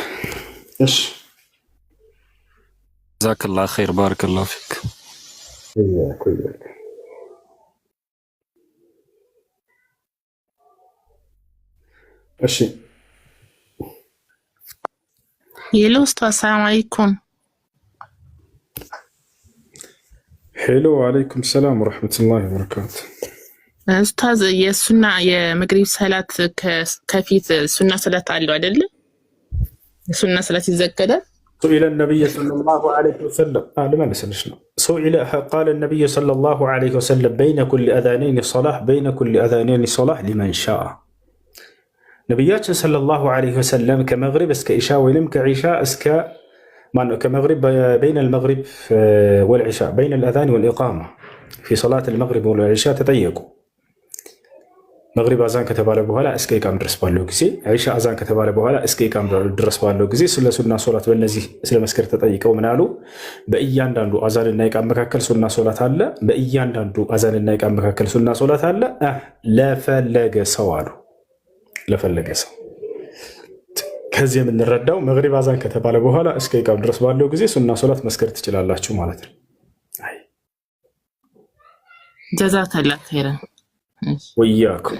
جزاك الله خير، بارك الله فيك. እሺ ሄሎ ኡስታዝ፣ ሰላም አለይኩም። ሄሎ ወአለይኩም ሰላም ወረሕመቱላሂ ወበረካቱ። ኡስታዝ የሱና የመግሪብ ሰላት ከፊት ሱና ሰላት አለው አይደለ? የሱና ሰላት ይዘገዳል سئل النبي صلى الله عليه وسلم لما نسلشنا سئل قال النبي صلى الله عليه وسلم بين كل أذانين صلاة بين كل أذانين صلاة لمن شاء نبيات صلى الله عليه وسلم كمغرب اسك إشاء ولم كعشاء اسك كمغرب بين المغرب والعشاء بين الأذان والإقامة في صلاة المغرب والعشاء تطيقوا مغرب أذان كتباله بوهلا اسك إقام درس بالو غزي عشاء أذان كتباله بوهلا اسك إقام درس بالو غزي سنة صلاة በእነዚህ ስለመስከር ተጠይቀው ምን አሉ? በእያንዳንዱ አዛንና ኢቃም መካከል ሱና ሶላት አለ። በእያንዳንዱ አዛንና ኢቃም መካከል ሱና ሶላት አለ። ለፈለገ ሰው አሉ። ለፈለገ ሰው ከዚህ የምንረዳው መግሪብ አዛን ከተባለ በኋላ እስከ ኢቃም ድረስ ባለው ጊዜ ሱና ሶላት መስከር ትችላላችሁ ማለት ነው። አይ ጀዛከላህ ኸይረን ወያኩም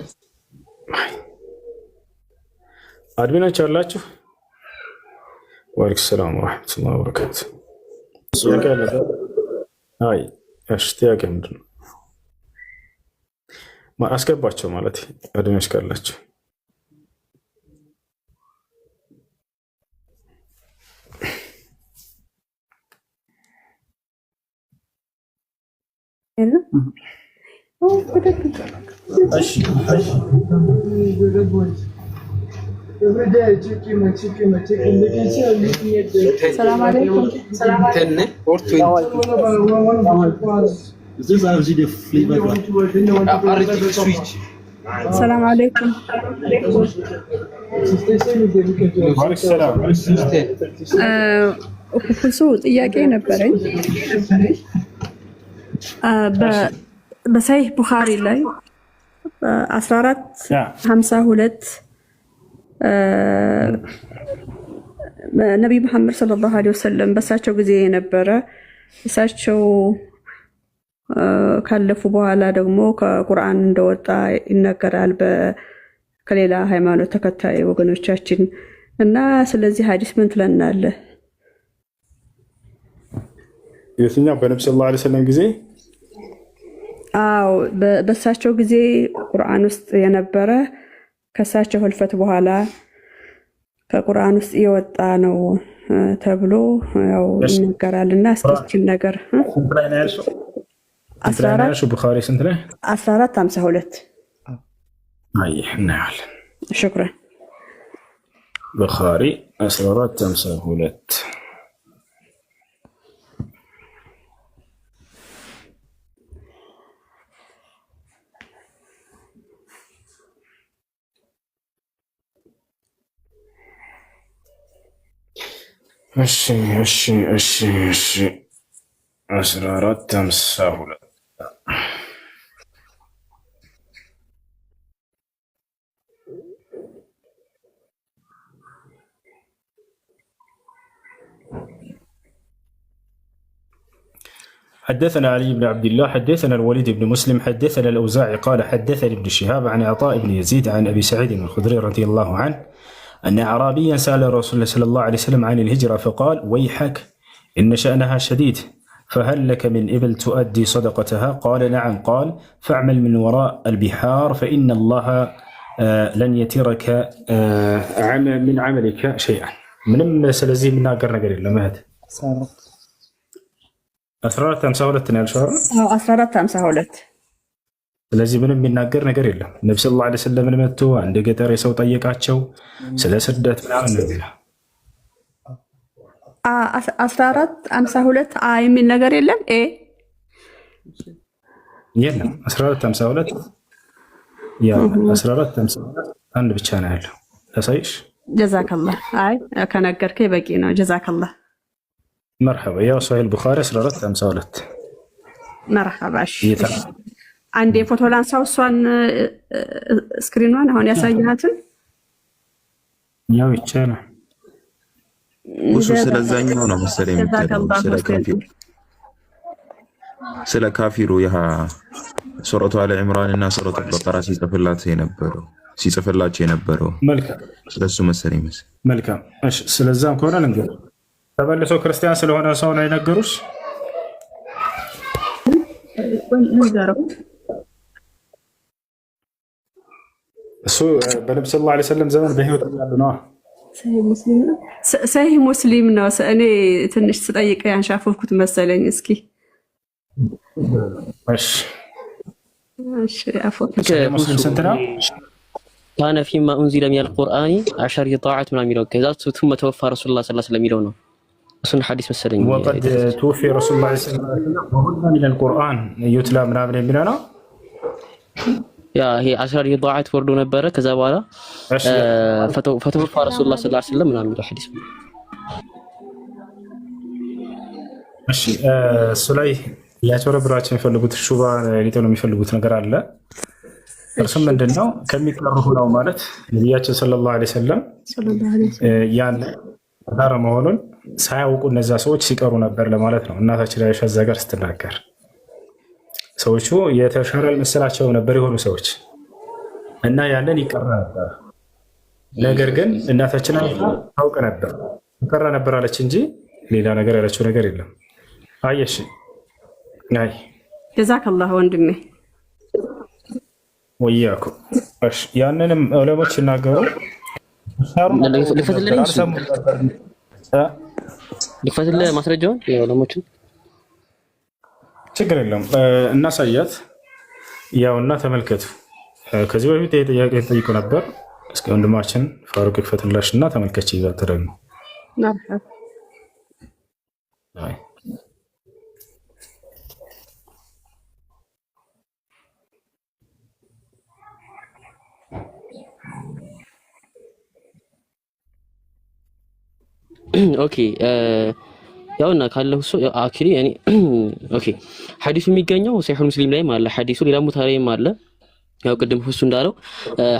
አድሚናችሁ አላችሁ። ወአለይኩም ሰላም ወራህመቱላሂ ወበረካቱ። አይ ጥያቄ ምንድን ነው? አስገባቸው ማለት አድሚናችሁ ካላችሁ السلام عليكم. السلام عليكم. እሱ ጥያቄ ነበረኝ። በሰሂህ ቡኻሪ ላይ 1452 ነቢይ መሐመድ ሰለላሁ ዐለይሂ ወሰለም በሳቸው ጊዜ የነበረ እሳቸው ካለፉ በኋላ ደግሞ ከቁርአን እንደወጣ ይነገራል ከሌላ ሃይማኖት ተከታይ ወገኖቻችን እና ስለዚህ ሐዲስ ምን ትለናለህ? የትኛው በነብዩ ሰለላሁ ዐለይሂ ወሰለም ጊዜ? አዎ በሳቸው ጊዜ ቁርአን ውስጥ የነበረ ከሳቸው ህልፈት በኋላ ከቁርአን ውስጥ የወጣ ነው ተብሎ ያው ይነገራልና እስኪ ነገር ስንት ላይ ነው ያልሽው? 14 ቡኻሪ ስንት ላይ? 1452 አይ እናያለን። ሽክራን ቡኻሪ 1452 እሺ 1452 حدثنا علي بن عبد الله حدثنا الوليد بن مسلم حدثنا الأوزاعي قال حدثني ابن شهاب عن عطاء بن يزيد عن أبي سعيد الخدري رضي الله عنه أن أعرابيا سأل رسول الله صلى الله عليه وسلم عن الهجرة فقال ويحك إن شأنها شديد فهل لك من إبل تؤدي صدقتها؟ قال نعم. قال فاعمل من وراء البحار فإن الله لن يترك من عملك شيئا. من سلزي من قرنا قليل لما هذا 1452 ነው ያልሽው? 1452 ስለዚህ ምንም የሚናገር ነገር የለም። ነብዩ ሰለላሁ ዐለይሂ ወሰለም መጥቶ አንድ ገጠር የሰው ጠየቃቸው ስለ ስደት ምናምን ነው የሚለው። 1452 የሚል ነገር የለም የለም። 1452 ያ 1452 አንድ ብቻ ነው ያለው። ታሳይሽ። ጀዛከላህ። አይ ከነገርከኝ በቂ ነው። ጀዛከላህ። መርሐባ። ያው ሶሒህ ቡኻሪ 1452 መርሐባ። እሺ አንዴ ፎቶ ላንሳው እሷን ስክሪኗን አሁን ያሳየሃትን ያው ይቻላል። እሱ ስለዛኛው ነው መሰለኝ የሚቀርበው ስለ ካፊሩ ያ ሱረቱ አለ ኢምራን እና ሱረቱ በቀራ ሲጽፍላቸው የነበረው መልካም ስለሱ መሰለኝ መልካም። እሺ ስለዛም ከሆነ ልንገር ተመልሶ ክርስቲያን ስለሆነ ሰው ነው የነገሩሽ። እሱ በነብዩ ሰለላሁ ዐለይሂ ወሰለም ዘመን በህይወት ያሉ ነው። ሰሂህ ሙስሊም ነው። እኔ ትንሽ ስጠይቅ ያንሻፈፍኩት መሰለኝ። እስኪ ሙስሊም ስንት ነው? ካነ ፊማ ኡንዚለ ሚነል ቁርአኒ 10 ጣዓት ምናምን የሚለው ከዛ ثم توفى رسول الله صلى الله عليه وسلم የሚለው ነው። እሱን ሐዲስ መሰለኝ ወቀድ توفي رسول الله صلى الله عليه وسلم وهن من القرآن يتلى ምናምን የሚለው ነው። ያ ይሄ 10 ጣዓት ወርዶ ነበረ ከዛ በኋላ فتوفى رسول الله صلى الله عليه وسلم ምናምን የሚለው ሐዲስ። እሺ እሱ ላይ ያጭበረብራቸው የሚፈልጉት ሹባ ሊጠሉ የሚፈልጉት ነገር አለ። እርሱም ምንድነው? ከሚቀሩ ነው ማለት ነቢያችን ሰለላሁ ዐለይሂ ወሰለም ያን ዳር መሆኑን ሳያውቁ እነዛ ሰዎች ሲቀሩ ነበር ለማለት ነው። እናታችን አይሻ እዛ ጋር ስትናገር ሰዎቹ የተሻረ መሰላቸው ነበር የሆኑ ሰዎች እና ያንን ይቀራ ነበር። ነገር ግን እናታችን አይሻ ታውቅ ነበር ይቀራ ነበር አለች እንጂ ሌላ ነገር ያለችው ነገር የለም። አየሽ ናይ ጀዛከላህ ወንድሜ ወያኩ እሺ ያንንም ዑለሞች ሲናገሩ ልክፈትልህ ማስረጃውን የዑለሞችን ችግር የለም እናሳያት። ያውና ተመልከቱ። ከዚህ በፊት ጥያቄ ጠይቆ ነበር። እስኪ ወንድማችን ፋሩቅ ይክፈትላሽና ተመልከች ይዛት ተደግሞ መርሐባ አይ ኦኬ ያውና ካለው እሱ አክሊ እኔ ኦኬ ሐዲሱ የሚገኘው ሰሒህ ሙስሊም ላይ ማለት ሐዲሱ ሌላ ቦታ ላይም አለ። ያው ቅድም እሱ እንዳለው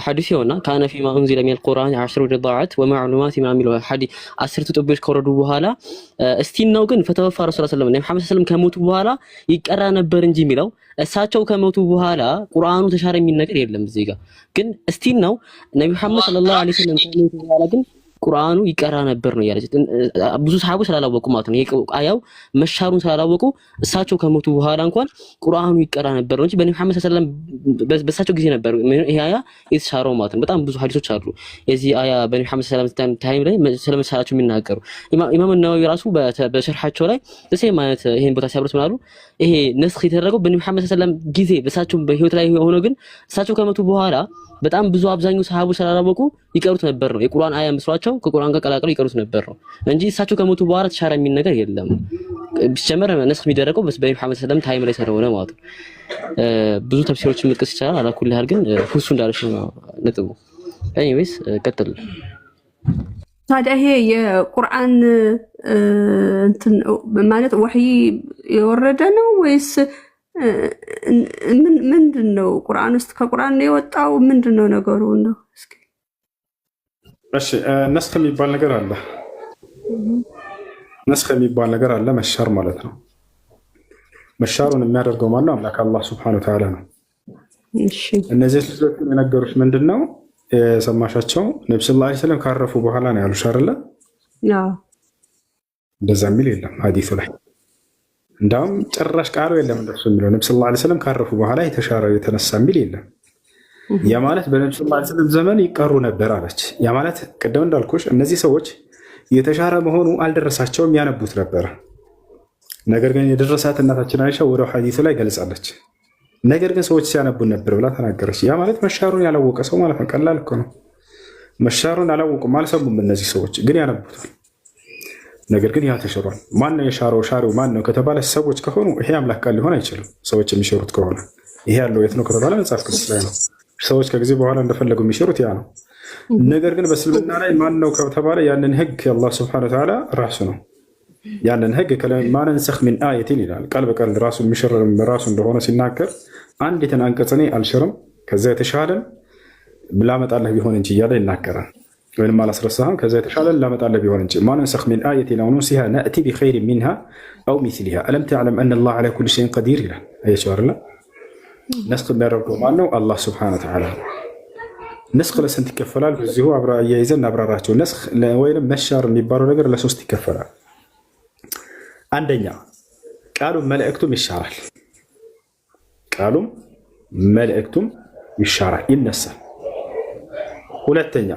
ሐዲሱ ያውና ካነ ፊማ ኡንዚለ ሚነል ቁርአን 10 ሪዳዓት ወማዕሉማት የሚለው ሐዲስ 10 ጥብቅ ከወረዱ በኋላ እስቲን ነው ግን ፈተወፋ ረሱላህ ሰለላሁ ዐለይሂ ወሰለም መሐመድ ሰለላሁ ዐለይሂ ወሰለም ከሞቱ በኋላ ይቀራ ነበር እንጂ የሚለው እሳቸው ከሞቱ በኋላ ቁርአኑ ተሻረ የሚል ነገር የለም። እዚህ ጋር ግን እስቲን ነው ነብዩ መሐመድ ሰለላሁ ዐለይሂ ወሰለም ከሞቱ በኋላ ግን ቁርአኑ ይቀራ ነበር ነው ያለች። ብዙ ሰሃቦች ስላላወቁ ማለት ነው አያው መሻሩን ስላላወቁ እሳቸው ከሞቱ በኋላ እንኳን ቁርአኑ ይቀራ ነበር ነው እንጂ በነብዩ መሐመድ ሰለላሁ ዐለይሂ ወሰለም በሳቸው ጊዜ ነበር ይሄ አያ የተሻረው ማለት ነው። በጣም ብዙ ሐዲሶች አሉ የዚህ አያ በነብዩ መሐመድ ሰለላሁ ዐለይሂ ወሰለም ታይም ላይ ስለመሳላቸው የሚናገሩ ኢማም ነዋዊ ራሱ በሸርሐቸው ላይ ለሴ ማለት ይሄን ቦታ ሲያብሩት ምናሉ ይሄ ነስኽ የተደረገው በነብዩ መሐመድ ሰለላሁ ዐለይሂ ወሰለም ጊዜ በሳቸው በህይወት ላይ ሆኖ ግን እሳቸው ከሞቱ በኋላ በጣም ብዙ አብዛኛው ሰሃቦች ስላላወቁ ይቀሩት ነበር ነው። የቁርአን አያ መስሏቸው ከቁርአን ጋር ቀላቅለው ይቀሩት ነበር ነው እንጂ እሳቸው ከሞቱ በኋላ ተሻረ የሚል ነገር የለም። ቢጨመር ነስኽ የሚደረገው በነብዩ መሐመድ ሰለላሁ ዐለይሂ ወሰለም ታይም ላይ ስለሆነ ማለት ነው። ብዙ ተፍሲሮችን መጥቀስ ይቻላል። አላኩል ያህል ግን ሁሱ እንዳለሽ ነው ነጥቡ። ኤኒዌይስ ቀጥል። ታዲያ ይሄ የቁርአን እንትን ማለት ወህይ የወረደ ነው ወይስ ምንድን ነው? ቁርአን ውስጥ ከቁርአን ነው የወጣው? ምንድን ነው ነገሩ? ነው እስኪ እሺ ነስኽ የሚባል ነገር አለ። ነስኽ የሚባል ነገር አለ፣ መሻር ማለት ነው። መሻሩን የሚያደርገው ማነው? አምላክ አላህ ሱብሓነሁ ወተዓላ ነው። እሺ እነዚህ ልጆች የነገሩት ምንድን ነው የሰማሻቸው? ነብዩ ሰለላሁ ዐለይሂ ወሰለም ካረፉ በኋላ ነው ያሉሽ አይደለ? አዎ እንደዛ የሚል የለም ሐዲሱ ላይ። እንዳውም ጭራሽ ቃሉ የለም እንደሱ የሚለው ነብዩ ሰለላሁ ዐለይሂ ወሰለም ካረፉ በኋላ የተሻረ የተነሳ የሚል የለም። ያ ማለት በነብዩ ሰለላሁ ዐለይሂ ወሰለም ዘመን ይቀሩ ነበር አለች። ያ ማለት ቅድም እንዳልኩሽ እነዚህ ሰዎች የተሻረ መሆኑ አልደረሳቸውም፣ ያነቡት ነበር። ነገር ግን የደረሳት እናታችን አይሻ ወደ ሐዲሱ ላይ ገልጻለች። ነገር ግን ሰዎች ሲያነቡ ነበር ብላ ተናገረች። ያ ማለት መሻሩን ያላወቀ ሰው ማለት ነው። ቀላል እኮ ነው። መሻሩን አላወቁም፣ አልሰሙም። እነዚህ ሰዎች ግን ያነቡታል። ነገር ግን ያ ተሽሯል። ማነው የሻረው? ሻሪው ማነው ከተባለ ሰዎች ከሆኑ ይሄ አምላክ ቃል ሊሆን አይችልም። ሰዎች የሚሽሩት ከሆነ ይሄ ያለው የት ነው ከተባለ መጽሐፍ ቅዱስ ላይ ነው። ሰዎች ከጊዜ በኋላ እንደፈለጉ የሚሽሩት ያ ነው። ነገር ግን በእስልምና ላይ ማነው ከተባለ ያንን ህግ አላህ ሱብሓነሁ ወተዓላ ራሱ ነው። ያንን ህግ ማ ነንሰኽ ሚን አየቲን ይላል። ቃል በቃል ራሱ የሚሽር ራሱ እንደሆነ ሲናገር አንዲትን አንቀጽ እኔ አልሽርም ከዛ የተሻለን ላመጣለህ ቢሆን እንጂ እያለ ይናገራል። ወይም አላስረሳህም ከዛ የተሻለን ላመጣለህ ቢሆን እንጂ ማ ነንሰኽ ሚን አየቲን አው ኑንሲሃ ነእቲ ቢኸይሪን ሚንሃ አው ሚስሊሃ አለም ተዕለም አነ አላህ ዐላ ኩሊ ሸይኢን ቀዲር ይላል። አያችሁ አይደለ? ነስኽ የሚያደርገው ማነው? አላህ ሱብሓነሁ ወተዓላ። ነስኽ ለስንት ይከፈላል? በዚሁ አብራ አያይዘን እናብራራቸው። ነስኽ ወይም መሻር የሚባለው ነገር ለሶስት ይከፈላል። አንደኛ ቃሉም መልእክቱም ይሻራል። ቃሉም መልእክቱም ይሻራል፣ ይነሳል። ሁለተኛ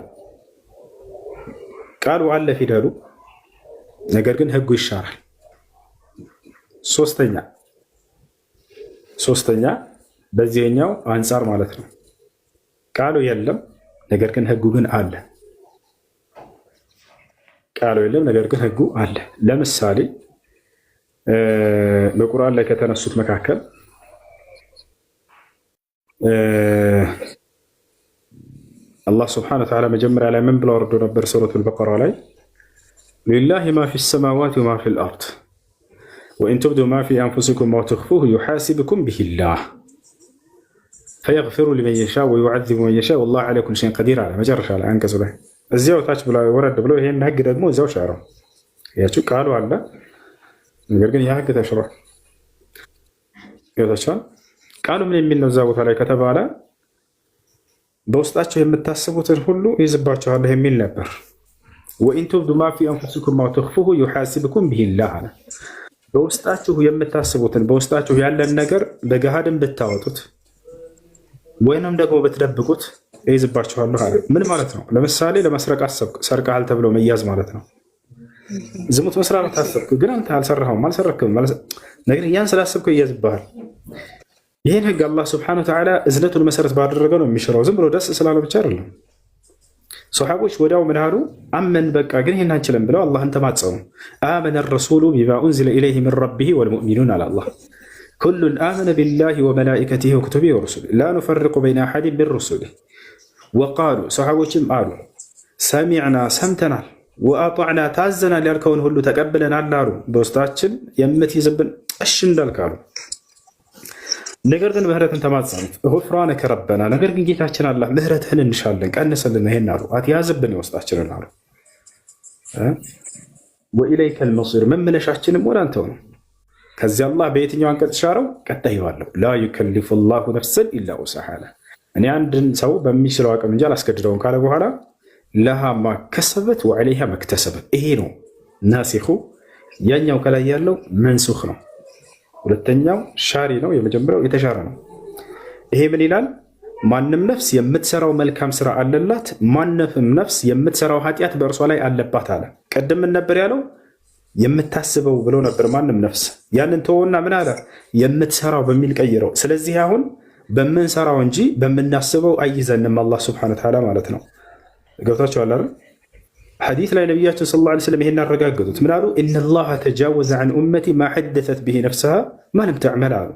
ቃሉ አለ ፊደሉ፣ ነገር ግን ህጉ ይሻራል። ሶስተኛ በዚህኛው አንጻር ማለት ነው ቃሉ የለም፣ ነገር ግን ህጉ ግን አለ። ቃሉ የለም፣ ነገር ግን ህጉ አለ። ለምሳሌ በቁርአን ላይ ከተነሱት መካከል አላህ ስብሐነሁ ወተዓላ መጀመሪያ ላይ ምን ብለው ወርዶ ነበር? ሱረቱል በቀራ ላይ ሊላሂ ማ ፊ ሰማዋት ወማ ፊል አርድ ወኢን ቱብዱ ማ ፊ አንፉሲኩም አው ትኽፉሁ ዩሓሲብኩም ቢሂላህ ፈየግፊሩ ሊመን የሻእ ወዩዐዚቡ መን የሻእ ወላሁ ዐላ ኩሊ ሸይኢን ቀዲር አለ። መጨረሻ ላይ አንቀጹ ላይ እዚያው ታች ብላ ወረድ ብለው ይሄን ህግ ደግሞ እዚያው ሻረው። ያችሁ ቃሉ አለ፣ ነገር ግን ያ ህግ ተሽሯል። ይወጣቻል። ቃሉ ምን የሚል ነው? እዛ ቦታ ላይ ከተባለ በውስጣቸው የምታስቡትን ሁሉ ይዝባችኋል የሚል ነበር። ወኢን ቱብዱ ማ ፊ አንፉሲኩም አው ትኽፉሁ ዩሓሲብኩም ቢሂላህ አለ። በውስጣችሁ የምታስቡትን በውስጣችሁ ያለን ነገር በገሃድም ብታወጡት ወይንም ደግሞ ብትደብቁት ይዝባችኋለሁ አለ። ምን ማለት ነው? ለምሳሌ ለመስረቅ አሰብክ፣ ሰርቀሃል ተብሎ መያዝ ማለት ነው። ዝሙት መስራት አሰብክ፣ ግን አንተ አልሰራኸውም፣ አልሰረክም፣ ነገር ያን ስላሰብክ ይያዝብሃል። ይህን ህግ አላህ ስብሐነሁ ወተዓላ እዝነቱን መሰረት ባደረገው ነው የሚሽረው። ዝም ብሎ ደስ ስላለ ብቻ አይደለም። ሰሓቦች ወዲያው ምን አሉ? አመን በቃ ግን ይህን አንችልም ብለው አላህን ተማጸኑ። አመነ ረሱሉ ቢማ ኡንዚለ ኢለይሂ ሚን ረቢሂ ወልሙእሚኑን አለ አላህ። ኩሉን አመነ ቢላሂ ወመላኢከቲሂ ወኩቱቢሂ ወሩሱሊሂ ላ ኑፈሪቁ በይነ አሐድን ሚን ሩሱሊሂ ወቃሉ ሰሓቦችም አሉ ሰሚዕና ሰምተናል፣ ወአጣዕና ታዘናል፣ ያልከውን ሁሉ ተቀብለናል አሉ። በውስጣችን የምትይዝብን እሺ እንዳልክ አሉ። ነገር ግን ምህረትን ተማጸኑት። ጉፍራነከ ረበና፣ ነገር ግን ጌታችን አላህ ምህረትህን እንሻለን ቀንስልን ይሄን አሉ። አትያዝብን የውስጣችንን አሉ። ወኢለይከል መሲር፣ መመለሻችንም ወደ አንተው ነው። ከዚህ አላህ በየትኛው አንቀጽ ሻረው? ቀጣይ ዋለው ላ ዩከሊፉ ላሁ ነፍሰን ኢላ ውስዐሃ፣ እኔ አንድን ሰው በሚችለው አቅም እንጂ አላስገድደውም ካለ በኋላ ለሃ ማ ከሰበት ወዐለይሃ መክተሰበት። ይሄ ነው ናሲኹ። ያኛው ከላይ ያለው መንሱኽ ነው። ሁለተኛው ሻሪ ነው። የመጀመሪያው የተሻረ ነው። ይሄ ምን ይላል? ማንም ነፍስ የምትሰራው መልካም ስራ አለላት፣ ማንም ነፍስ የምትሰራው ኃጢአት በእርሷ ላይ አለባት አለ። ቀደም ምን ነበር ያለው? የምታስበው ብሎ ነበር። ማንም ነፍስ ያንን ተወና ምን አለ? የምትሰራው በሚል ቀይረው። ስለዚህ አሁን በምንሰራው እንጂ በምናስበው አይዘንም አላህ ሱብሓነሁ ወተዓላ ማለት ነው። ገብታችኋል አይደል? ሐዲስ ላይ ነቢያችን ሰለላሁ ዐለይሂ ወሰለም ይሄን አረጋገጡት። ምን አሉ? ኢነላሃ ተጃወዘ ዐን ኡመቲ ማ ሐደሰት ቢሂ ነፍሰሃ ማ ለም ተዕመል አሉ።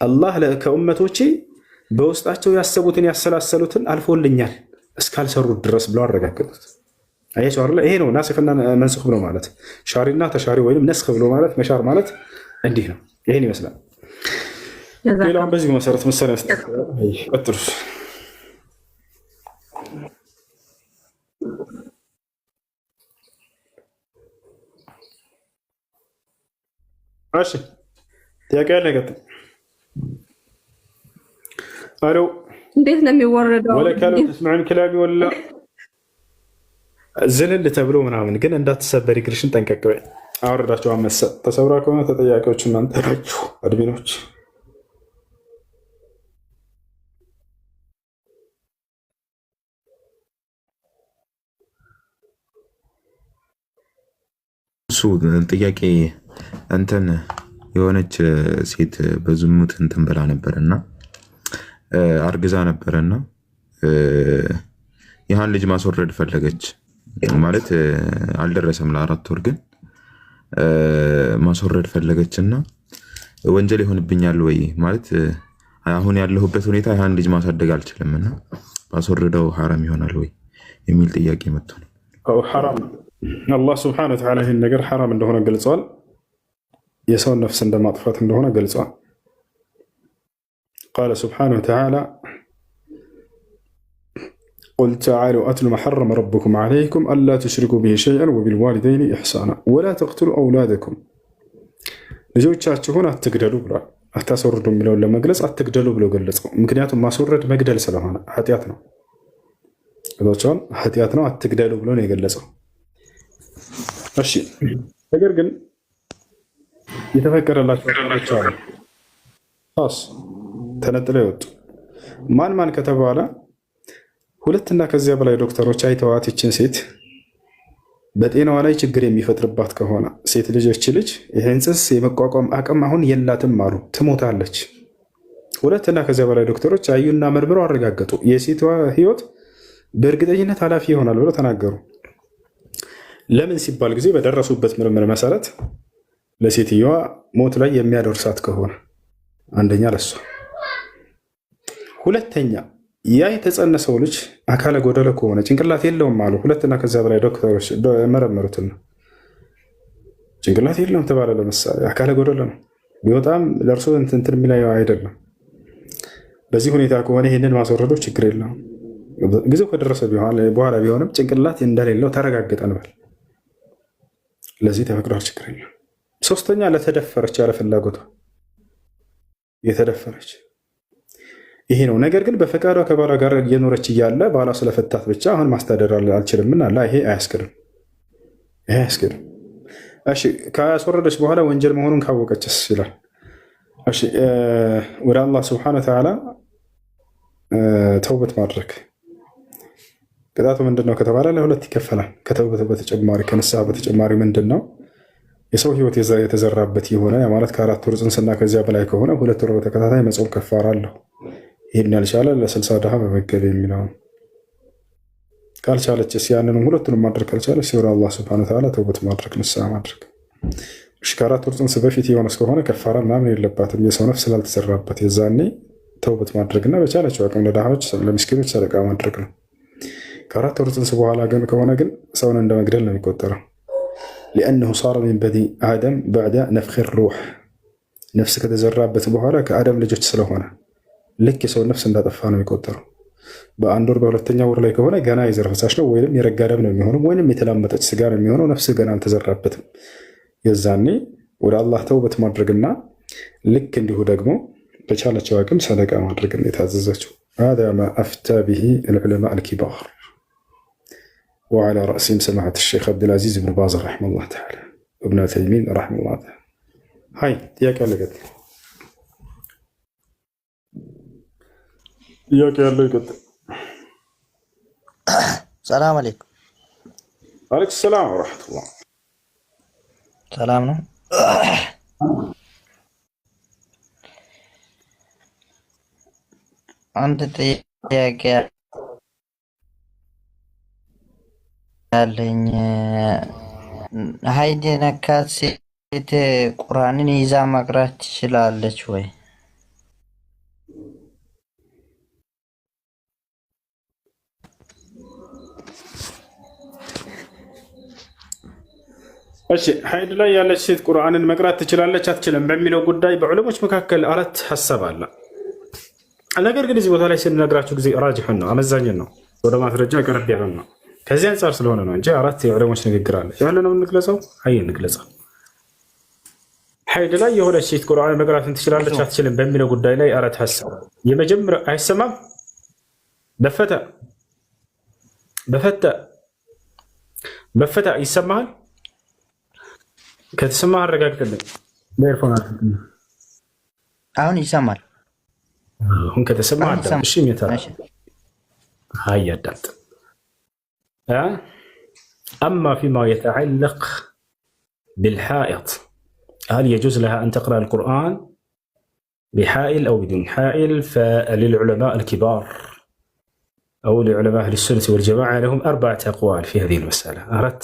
አላህ ከኡመቶቼ በውስጣቸው ያሰቡትን ያሰላሰሉትን አልፎልኛል እስካልሰሩት ድረስ ብለው አረጋገጡት። አያቸው አይደል? ይሄ ነው ናሲኽና መንሱኽ ብሎ ማለት። ሻሪና ተሻሪ ወይም ነስኽ ብሎ ማለት መሻር ማለት እንዲህ ነው። ይሄን ይመስላል። ሌላውን በዚህ መሰረት ምሳሌ መስጠት ቀጥሉ። እሺ ጥያቄ ያለ ቀጥል። አሎ እንዴት ነው የሚወረደው? ወላ ካሉ ተስማዑን ክላቢ ወላ ዝልል ተብሎ ምናምን ግን እንዳትሰበር እግርሽን ጠንቀቅ በይ። አወረዳቸው አመሰ ተሰብራ ከሆነ ተጠያቂዎች እናንተ ናችሁ አድሚኖች። እሱ ጥያቄ እንትን የሆነች ሴት በዝሙት እንትን ብላ ነበርና አርግዛ ነበርና ይህን ልጅ ማስወረድ ፈለገች። ማለት አልደረሰም ለ4 ወር ግን ማስወረድ ፈለገችና ወንጀል ይሆንብኛል ወይ ማለት አሁን ያለሁበት ሁኔታ ይህን ልጅ ማሳደግ አልችልምና ማስወረደው ሐራም ይሆናል ወይ የሚል ጥያቄ መጥቶ ነው። ሐራም አላህ ሱብሓነሁ ወተዓላ ይህን ነገር ሐራም እንደሆነ ገልጿል። የሰውን ነፍስ እንደማጥፋት እንደሆነ ገልጿል። ቃለ ሱብሓነሁ ወተዓላ ቁል ተዓሉ አትሉ ማ ሐረመ ረቡኩም ዐለይኩም አላ ቱሽሪኩ ቢሂ ሸይአን ወቢልዋሊደይኒ ኢሕሳና ወላ ተቅቱሉ አውላደኩም፣ ልጆቻችሁን አትግደሉ ብሏል። አታስወርዱ የሚለውን ለመግለጽ አትግደሉ ብሎ ገለጸው። ምክንያቱም ማስወረድ መግደል ስለሆነ ኃጢአት ነው። ቸውን ኃጢአት ነው፣ አትግደሉ ብሎ ነው የገለጸው። እሺ ነገር ግን የተፈቀደላቸው አሉ ተነጥለው ይወጡ። ማን ማን ከተባለ 2 እና ከዚያ በላይ ዶክተሮች አይተዋት ይችን ሴት በጤናዋ ላይ ችግር የሚፈጥርባት ከሆነ ሴት ልጅ ይህን ጽንስ የመቋቋም አቅም አሁን የላትም አሉ፣ ትሞታለች። ሁለትና ከዚያ በላይ ዶክተሮች አዩና መርምረው አረጋገጡ። የሴቷ ህይወት በእርግጠኝነት ኃላፊ ይሆናል ብለው ተናገሩ። ለምን ሲባል ጊዜ በደረሱበት ምርምር መሰረት ለሴትየዋ ሞት ላይ የሚያደርሳት ከሆነ አንደኛ ለሷ፣ ሁለተኛ ያ የተጸነሰው ልጅ አካለ ጎደለ ከሆነ ጭንቅላት የለውም አሉ። ሁለትና ከዚያ በላይ ዶክተሮች መረመሩትና ጭንቅላት የለውም ተባለ። ለምሳሌ አካለ ጎደለ ነው፣ ቢወጣም ለእርሶ እንትን የሚለው አይደለም። በዚህ ሁኔታ ከሆነ ይህንን ማስወረዶ ችግር የለውም። ጊዜው ከደረሰ በኋላ ቢሆንም ጭንቅላት እንደሌለው ተረጋገጠ እንበል፣ ለዚህ ተፈቅዷል፣ ችግር የለም። ሶስተኛ ለተደፈረች ያለ ፍላጎቷ የተደፈረች ይሄ ነው። ነገር ግን በፈቃዷ ከባሏ ጋር እየኖረች እያለ ባሏ ስለፈታት ብቻ አሁን ማስተዳደር አልችልም እና ይሄ አያስክድም፣ ይሄ አያስክድም። እሺ ካስወረደች በኋላ ወንጀል መሆኑን ካወቀችስ ይላል። እሺ ወደ አላህ ስብሐነሁ ወተዓላ ተውበት ማድረግ ቅጣቱ ምንድነው ከተባለ ለሁለት ይከፈላል። ከተውበት በተጨማሪ ከንስሐ በተጨማሪ ምንድነው የሰው ህይወት የተዘራበት የሆነ ማለት ከ4 ወር ጽንስና ከዚያ በላይ ከሆነ 2 ወር በተከታታይ መጾም ከፋራ አለው። ይህን ያልቻለ ለ60 ድሃ መመገብ የሚለው ካልቻለችስ ያንንም ሁለቱንም ማድረግ ካልቻለች ወደ አላህ ስብሐነሁ ወተዓላ ተውበት ማድረግ ንስሐ ማድረግ። እሺ ከ4 ወር ጽንስ በፊት የሆነ እስከሆነ ከፋራ ምናምን የለባትም፣ የሰው ነፍስ ስላልተዘራበት የዛኔ ተውበት ማድረግና በቻለችው አቅም ለድሃዎች ለምስኪኖች ሰደቃ ማድረግ ነው። ከ4 ወር ጽንስ በኋላ ግን ከሆነ ግን ሰውን እንደ መግደል ነው የሚቆጠረው። لأنه صار من بني آدم بعد نفخ الروح ነፍስ ከተዘራበት በኋላ ከአደም ልጆች ስለሆነ ልክ የሰው ነፍስ እንዳጠፋ ነው የሚቆጠረው። በአንድ ወር በሁለተኛ ወር ላይ ከሆነ ገና የዘር ፈሳሽ ነው ወይም የረጋ ደም ነው የሚሆነው ወይም የተላመጠች ስጋ ነው የሚሆነው። ነፍስ ገና አልተዘራበትም። የዛኔ ወደ አላህ ተውበት ማድረግና ልክ እንዲሁ ደግሞ በቻለችው አቅም ሰደቃ ማድረግ ነው የታዘዘችው። هذا ما أفتى به العلماء الكبار وعلى رأسهم سماحة الشيخ عبد العزيز بن باز رحمه الله تعالى وابن تيمين رحمه الله تعالى. هاي ياك على قد ياك على قد. السلام عليكم. عليك السلام ورحمة الله. سلامنا. أنت ياك ያለኝ ሀይድ የነካት ሴት ቁርአንን ይዛ መቅራት ትችላለች ወይ? እሺ ሀይድ ላይ ያለች ሴት ቁርአንን መቅራት ትችላለች አትችልም በሚለው ጉዳይ በዑለሞች መካከል 4 ሐሳብ አለ። ነገር ግን እዚህ ቦታ ላይ ስንነግራችሁ ጊዜ ራጅሑን ነው፣ አመዛኝን ነው፣ ወደ ማስረጃ ቀረብ ያለ ነው። ከዚህ አንጻር ስለሆነ ነው እንጂ 4 የዑለሞች ንግግር አለ። ያለ ነው እንግለጸው፣ አይ እንግለጸው። ሀይድ ላይ የሆነች ሴት ቁርአን መቅራትን ትችላለች አትችልም በሚለው ጉዳይ ላይ 4 ሐሳብ። የመጀመሪያው አይሰማም፣ በፈታ ይሰማል። ከተሰማ አረጋግጥልኝ። በኤርፎን አድርግልኝ። አሁን ይሰማል። አሁን ከተሰማ አዳም። እሺ ሜታ هاي ያዳምጥ። أما فيما يتعلق بالحائط هل يجوز لها أن تقرأ القرآن بحائل أو بدون حائل؟ فللعلماء الكبار أو لعلماء أهل السنة والجماعة لهم 4 أقوال في هذه المسألة. أردت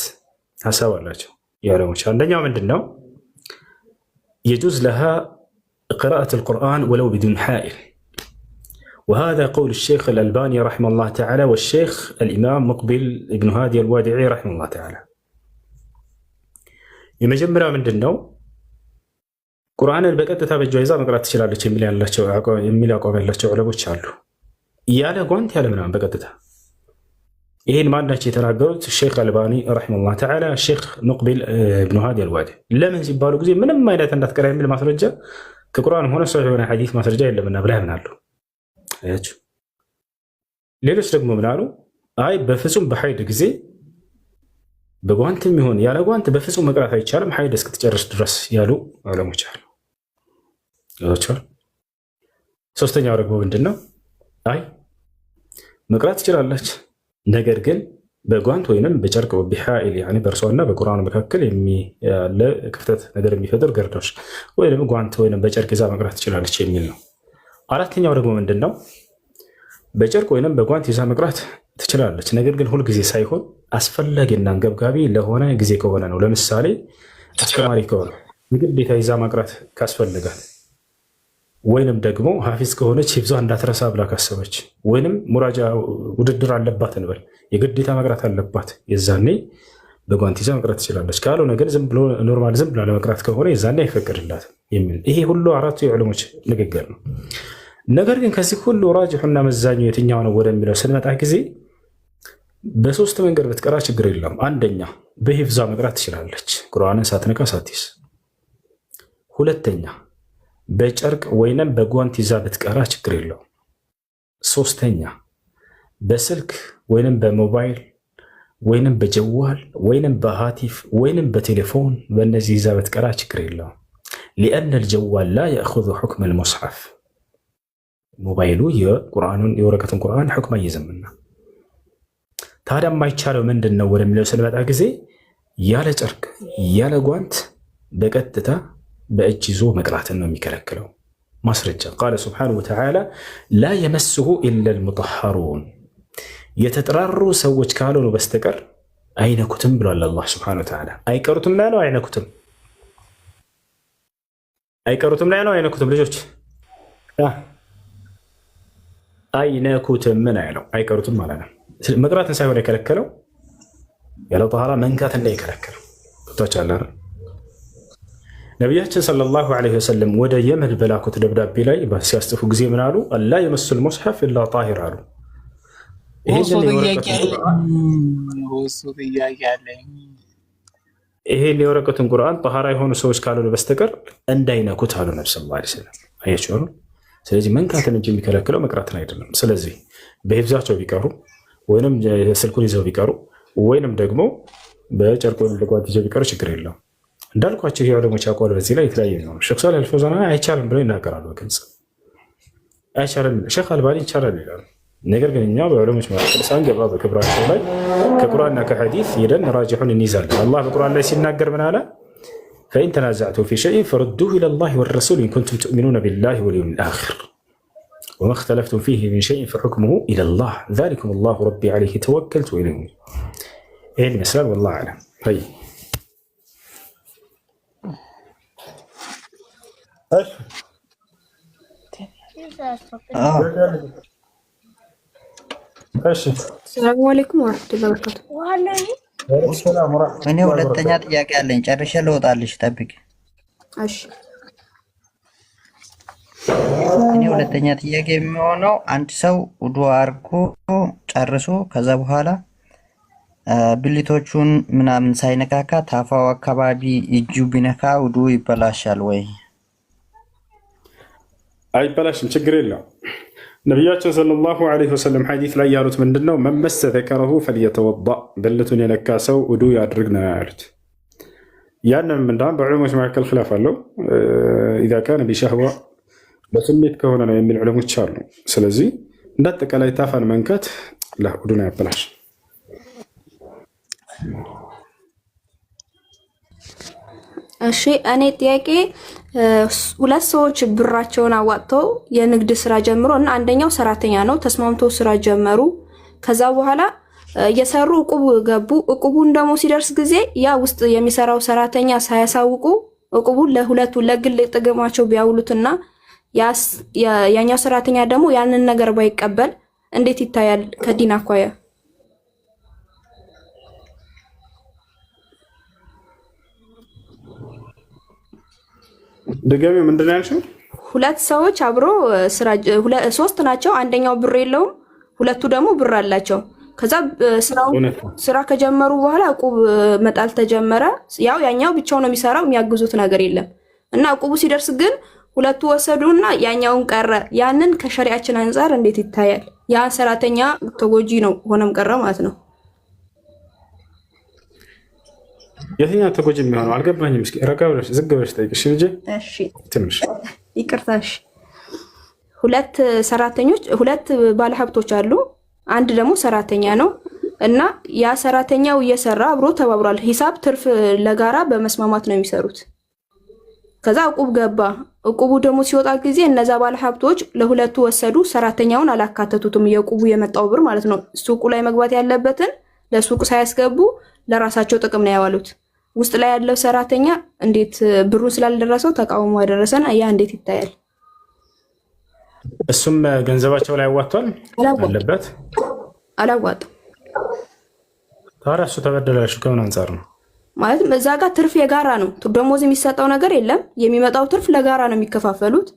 هسوى لك يا رب شان دنيا من دنو يجوز لها قراءة القرآن ولو بدون حائل، وهذا قول الشيخ الألباني رحمه الله تعالى والشيخ الإمام مقبل ابن هادي الوادعي رحمه الله تعالى. يمجمرا من دنو قرآن البقرة تابع جوائزة مقرأة تشلالة يميل أقوام الله علماء تشالو يالا قوانت يالا منام بقرة ይህን ማናቸው የተናገሩት ሼክ አልባኒ ረሒመሁላህ ተዓላ ሼክ ሙቅቢል ኢብኑ ሃዲ አልዋዲ ለምን ሲባሉ ጊዜ ምንም አይነት እንዳትቀራ የሚል ማስረጃ ከቁርአን ሆነ ሶሒህ የሆነ ሐዲስ ማስረጃ የለምና ብለው ያምናሉ። አያችሁ። ሌሎች ደግሞ ምን አሉ? አይ በፍጹም በሐይድ ጊዜ በጓንትም ይሁን ያለ ጓንት በፍጹም መቅራት አይቻልም ሐይድ እስክትጨርስ ድረስ ያሉ ዑለሞች አሉ። ያቻል። ሶስተኛው ደግሞ ምንድነው? አይ መቅራት ትችላለች ነገር ግን በጓንት ወይንም በጨርቅ ቢሐኢል ያኒ በእርሷና በቁርአን መካከል ያለ ክፍተት ነገር የሚፈጥር ገርዶሽ ወይንም ጓንት ወይንም በጨርቅ ይዛ መቅራት ትችላለች የሚል ነው። አራተኛው ደግሞ ምንድነው? በጨርቅ ወይንም በጓንት ይዛ መቅራት ትችላለች፣ ነገር ግን ሁልጊዜ ሳይሆን አስፈላጊና አንገብጋቢ ለሆነ ጊዜ ከሆነ ነው። ለምሳሌ አስተማሪ ከሆነ ግዴታ ይዛ መቅራት ካስፈልጋል፣ ወይንም ደግሞ ሐፊዝ ከሆነች ሂፍዟ እንዳትረሳ ብላ ካሰበች፣ ወይንም ሙራጃ ውድድር አለባት እንበል የግዴታ መቅራት አለባት፣ የዛኔ በጓንት ይዛ መቅራት ትችላለች። ካልሆነ ግን ዝም ብሎ ኖርማል ዝም ብላ ለመቅራት ከሆነ የዛኔ አይፈቀድላትም የሚል ይሄ ሁሉ አራቱ የዑለሞች ንግግር ነው። ነገር ግን ከዚህ ሁሉ ራጅሑና መዛኙ የትኛው ነው ወደሚለው ስንመጣ ጊዜ በሶስት መንገድ ብትቀራ ችግር የለም። አንደኛ በሂፍዟ መቅራት ትችላለች ቁርአንን ሳትነካ ሳትይዝ። ሁለተኛ በጨርቅ ወይንም በጓንት ይዛ ብትቀራ ችግር የለው። ሶስተኛ በስልክ ወይንም በሞባይል ወይንም በጀዋል ወይንም በሃቲፍ ወይንም በቴሌፎን በእነዚህ ይዛ ብትቀራ ችግር የለው። ሊአነ ልጀዋል ላ የእኹዙ ሑክም ልሙስሐፍ ሞባይሉ የወረቀትን ቁርአን ሕክም አይይዝምና። ታዲያ የማይቻለው ምንድን ነው ወደሚለው ስንመጣ ጊዜ ያለ ጨርቅ ያለ ጓንት በቀጥታ በእጅ ይዞ መቅራትን ነው የሚከለክለው። ማስረጃ ቃለ ስብሓነሁ ወተዓላ ላ የመስሁ ኢላ ልሙጠሐሩን የተጠራሩ ሰዎች ካልሆኑ በስተቀር አይነኩትም ብሏል አላህ ስብሓነሁ ወተዓላ። አይቀሩትም ላይ ነው አይነኩትም? አይቀሩትም ላይ ነው አይነኩትም? ልጆች አይነኩትም ምን አይለው? አይቀሩትም ማለት ነው። መቅራትን ሳይሆን የከለከለው ያለ ጠሃራ መንካት እንደ የከለከለው ቶች አለ። ነቢያችን ሰለላሁ ዐለይሂ ወሰለም ወደ የመን በላኩት ደብዳቤ ላይ ሲያስጽፉ ጊዜ ምን አሉ? አላ የመሱል ሙስሐፍ ኢላ ጣሂር አሉ። ይሄን የወረቀቱን ቁርአን ጠሃራ የሆኑ ሰዎች ካልሆኑ በስተቀር እንዳይነኩት አሉ ነብዩ ሰለላሁ ዐለይሂ ወሰለም። አያችሁ። ስለዚህ መንካትን እንጂ የሚከለክለው መቅራትን አይደለም። ስለዚህ በሂፍዛቸው ቢቀሩ ወይንም ስልኩን ይዘው ቢቀሩ ወይንም ደግሞ በጨርቅ ወይም በጓንት ይዘው ቢቀሩ ችግር የለውም። እንዳልኳቸው ይሄ ዑለሞች አቋል በዚህ ላይ የተለያየ ነው። ሼክ ሷሊህ አልፈውዛን አይቻልም ብለው ይናገራሉ በግልጽ አይቻልም። ሼክ አልባኒ ይቻላል ይላሉ። ነገር ግን እኛ በዑለሞች መካከል ሳንገባ በክብራቸው ላይ ከቁርአንና ከሐዲስ ሄደን ራጅሑን እንይዛለን። አላህ በቁርአን ላይ ሲናገር ምን አለ? ፈኢን ተናዘዕቱም ፊ ሸይኢን ፈሩዱሁ ኢለላሂ ወረሱል ኢን ኩንቱም ትእሚኑነ ቢላሂ ወልየውሚል አኺር ወማ እኽተለፍቱም ፊሂ ሚን ሸይኢን ፈሑክሙሁ ኢለላህ ዛሊኩም አላሁ ረቢ ዐለይሂ ተወከልቱ ወኢለይሂ ዩኒብ። ይሄን ይመስላል። ወላሂ አዕለም። ሰላሙ አለይኩም ወራህመቱላሂ ወበረካቱ። እኔ ሁለተኛ ጥያቄ አለኝ፣ ጨርሼ ልወጣልሽ፣ ጠብቂ። እሺ። እኔ ሁለተኛ ጥያቄ የሚሆነው አንድ ሰው ውዱ አድርጎ ጨርሶ ከዛ በኋላ ብልቶቹን ምናምን ሳይነካካ ታፋው አካባቢ እጁ ቢነካ ውዱ ይበላሻል ወይ? አይበላሽም፣ ችግር የለውም። ነቢያችን ሰለላሁ ዐለይሂ ወሰለም ሐዲስ ላይ ያሉት ምንድነው? መመሰ ዘከረሁ ፈልየተወዳእ ብልቱን የነካ ሰው ውዱ ያድርግ ነው ያሉት። ያንም እንዳውም በዑለሞች መካከል ኺላፍ አለው። ኢዛ ካነ ቢሸህዋ በስሜት ከሆነ ነው የሚል ዑለሞች አሉ። ስለዚህ እንዳጠቃላይ ታፋን መንካት ውዱን አያበላሽም። እሺ እኔ ጥያቄ ሁለት ሰዎች ብራቸውን አዋጥተው የንግድ ስራ ጀምሮ እና አንደኛው ሰራተኛ ነው ተስማምተው ስራ ጀመሩ። ከዛ በኋላ እየሰሩ እቁብ ገቡ። እቁቡን ደግሞ ሲደርስ ጊዜ ያ ውስጥ የሚሰራው ሰራተኛ ሳያሳውቁ እቁቡን ለሁለቱ ለግል ጥቅማቸው ቢያውሉትና ያኛው ሰራተኛ ደግሞ ያንን ነገር ባይቀበል እንዴት ይታያል ከዲን አኳያ? ድጋሚ ምንድን ነው ያልሽው? ሁለት ሰዎች አብሮ ሶስት ናቸው። አንደኛው ብር የለውም፣ ሁለቱ ደግሞ ብር አላቸው። ከዛ ስራ ከጀመሩ በኋላ እቁብ መጣል ተጀመረ። ያኛው ብቻው ነው የሚሰራው፣ የሚያግዙት ነገር የለም እና እቁቡ ሲደርስ ግን ሁለቱ ወሰዱና ያኛውን ቀረ። ያንን ከሸሪዓችን አንፃር እንዴት ይታያል? ያ ሰራተኛ ተጎጂ ነው ሆነም ቀረ ማለት ነው። የትኛው ተጎጂ የሚሆነው አልገባኝም። እስኪ ረጋ ብለሽ ዝግ ብለሽ ጠይቅሽ እንጂ። እሺ ትንሽ ይቅርታሽ። ሁለት ሰራተኞች ሁለት ባለሀብቶች አሉ። አንድ ደግሞ ሰራተኛ ነው። እና ያ ሰራተኛው እየሰራ አብሮ ተባብሯል። ሂሳብ ትርፍ ለጋራ በመስማማት ነው የሚሰሩት። ከዛ እቁብ ገባ። እቁቡ ደግሞ ሲወጣ ጊዜ እነዛ ባለ ሀብቶች ለሁለቱ ወሰዱ። ሰራተኛውን አላካተቱትም። የእቁቡ የመጣው ብር ማለት ነው ሱቁ ላይ መግባት ያለበትን ለሱቅ ሳያስገቡ ለራሳቸው ጥቅም ነው ያዋሉት። ውስጥ ላይ ያለው ሰራተኛ እንዴት ብሩን ስላልደረሰው ተቃውሞ ያደረሰና ያ እንዴት ይታያል? እሱም ገንዘባቸው ላይ አዋጥቷል አለበት አላዋጣም። ታዲያ እሱ ተበደላችሁ ከምን አንጻር ነው? ማለትም እዛ ጋር ትርፍ የጋራ ነው። ደሞዝ የሚሰጠው ነገር የለም። የሚመጣው ትርፍ ለጋራ ነው የሚከፋፈሉት።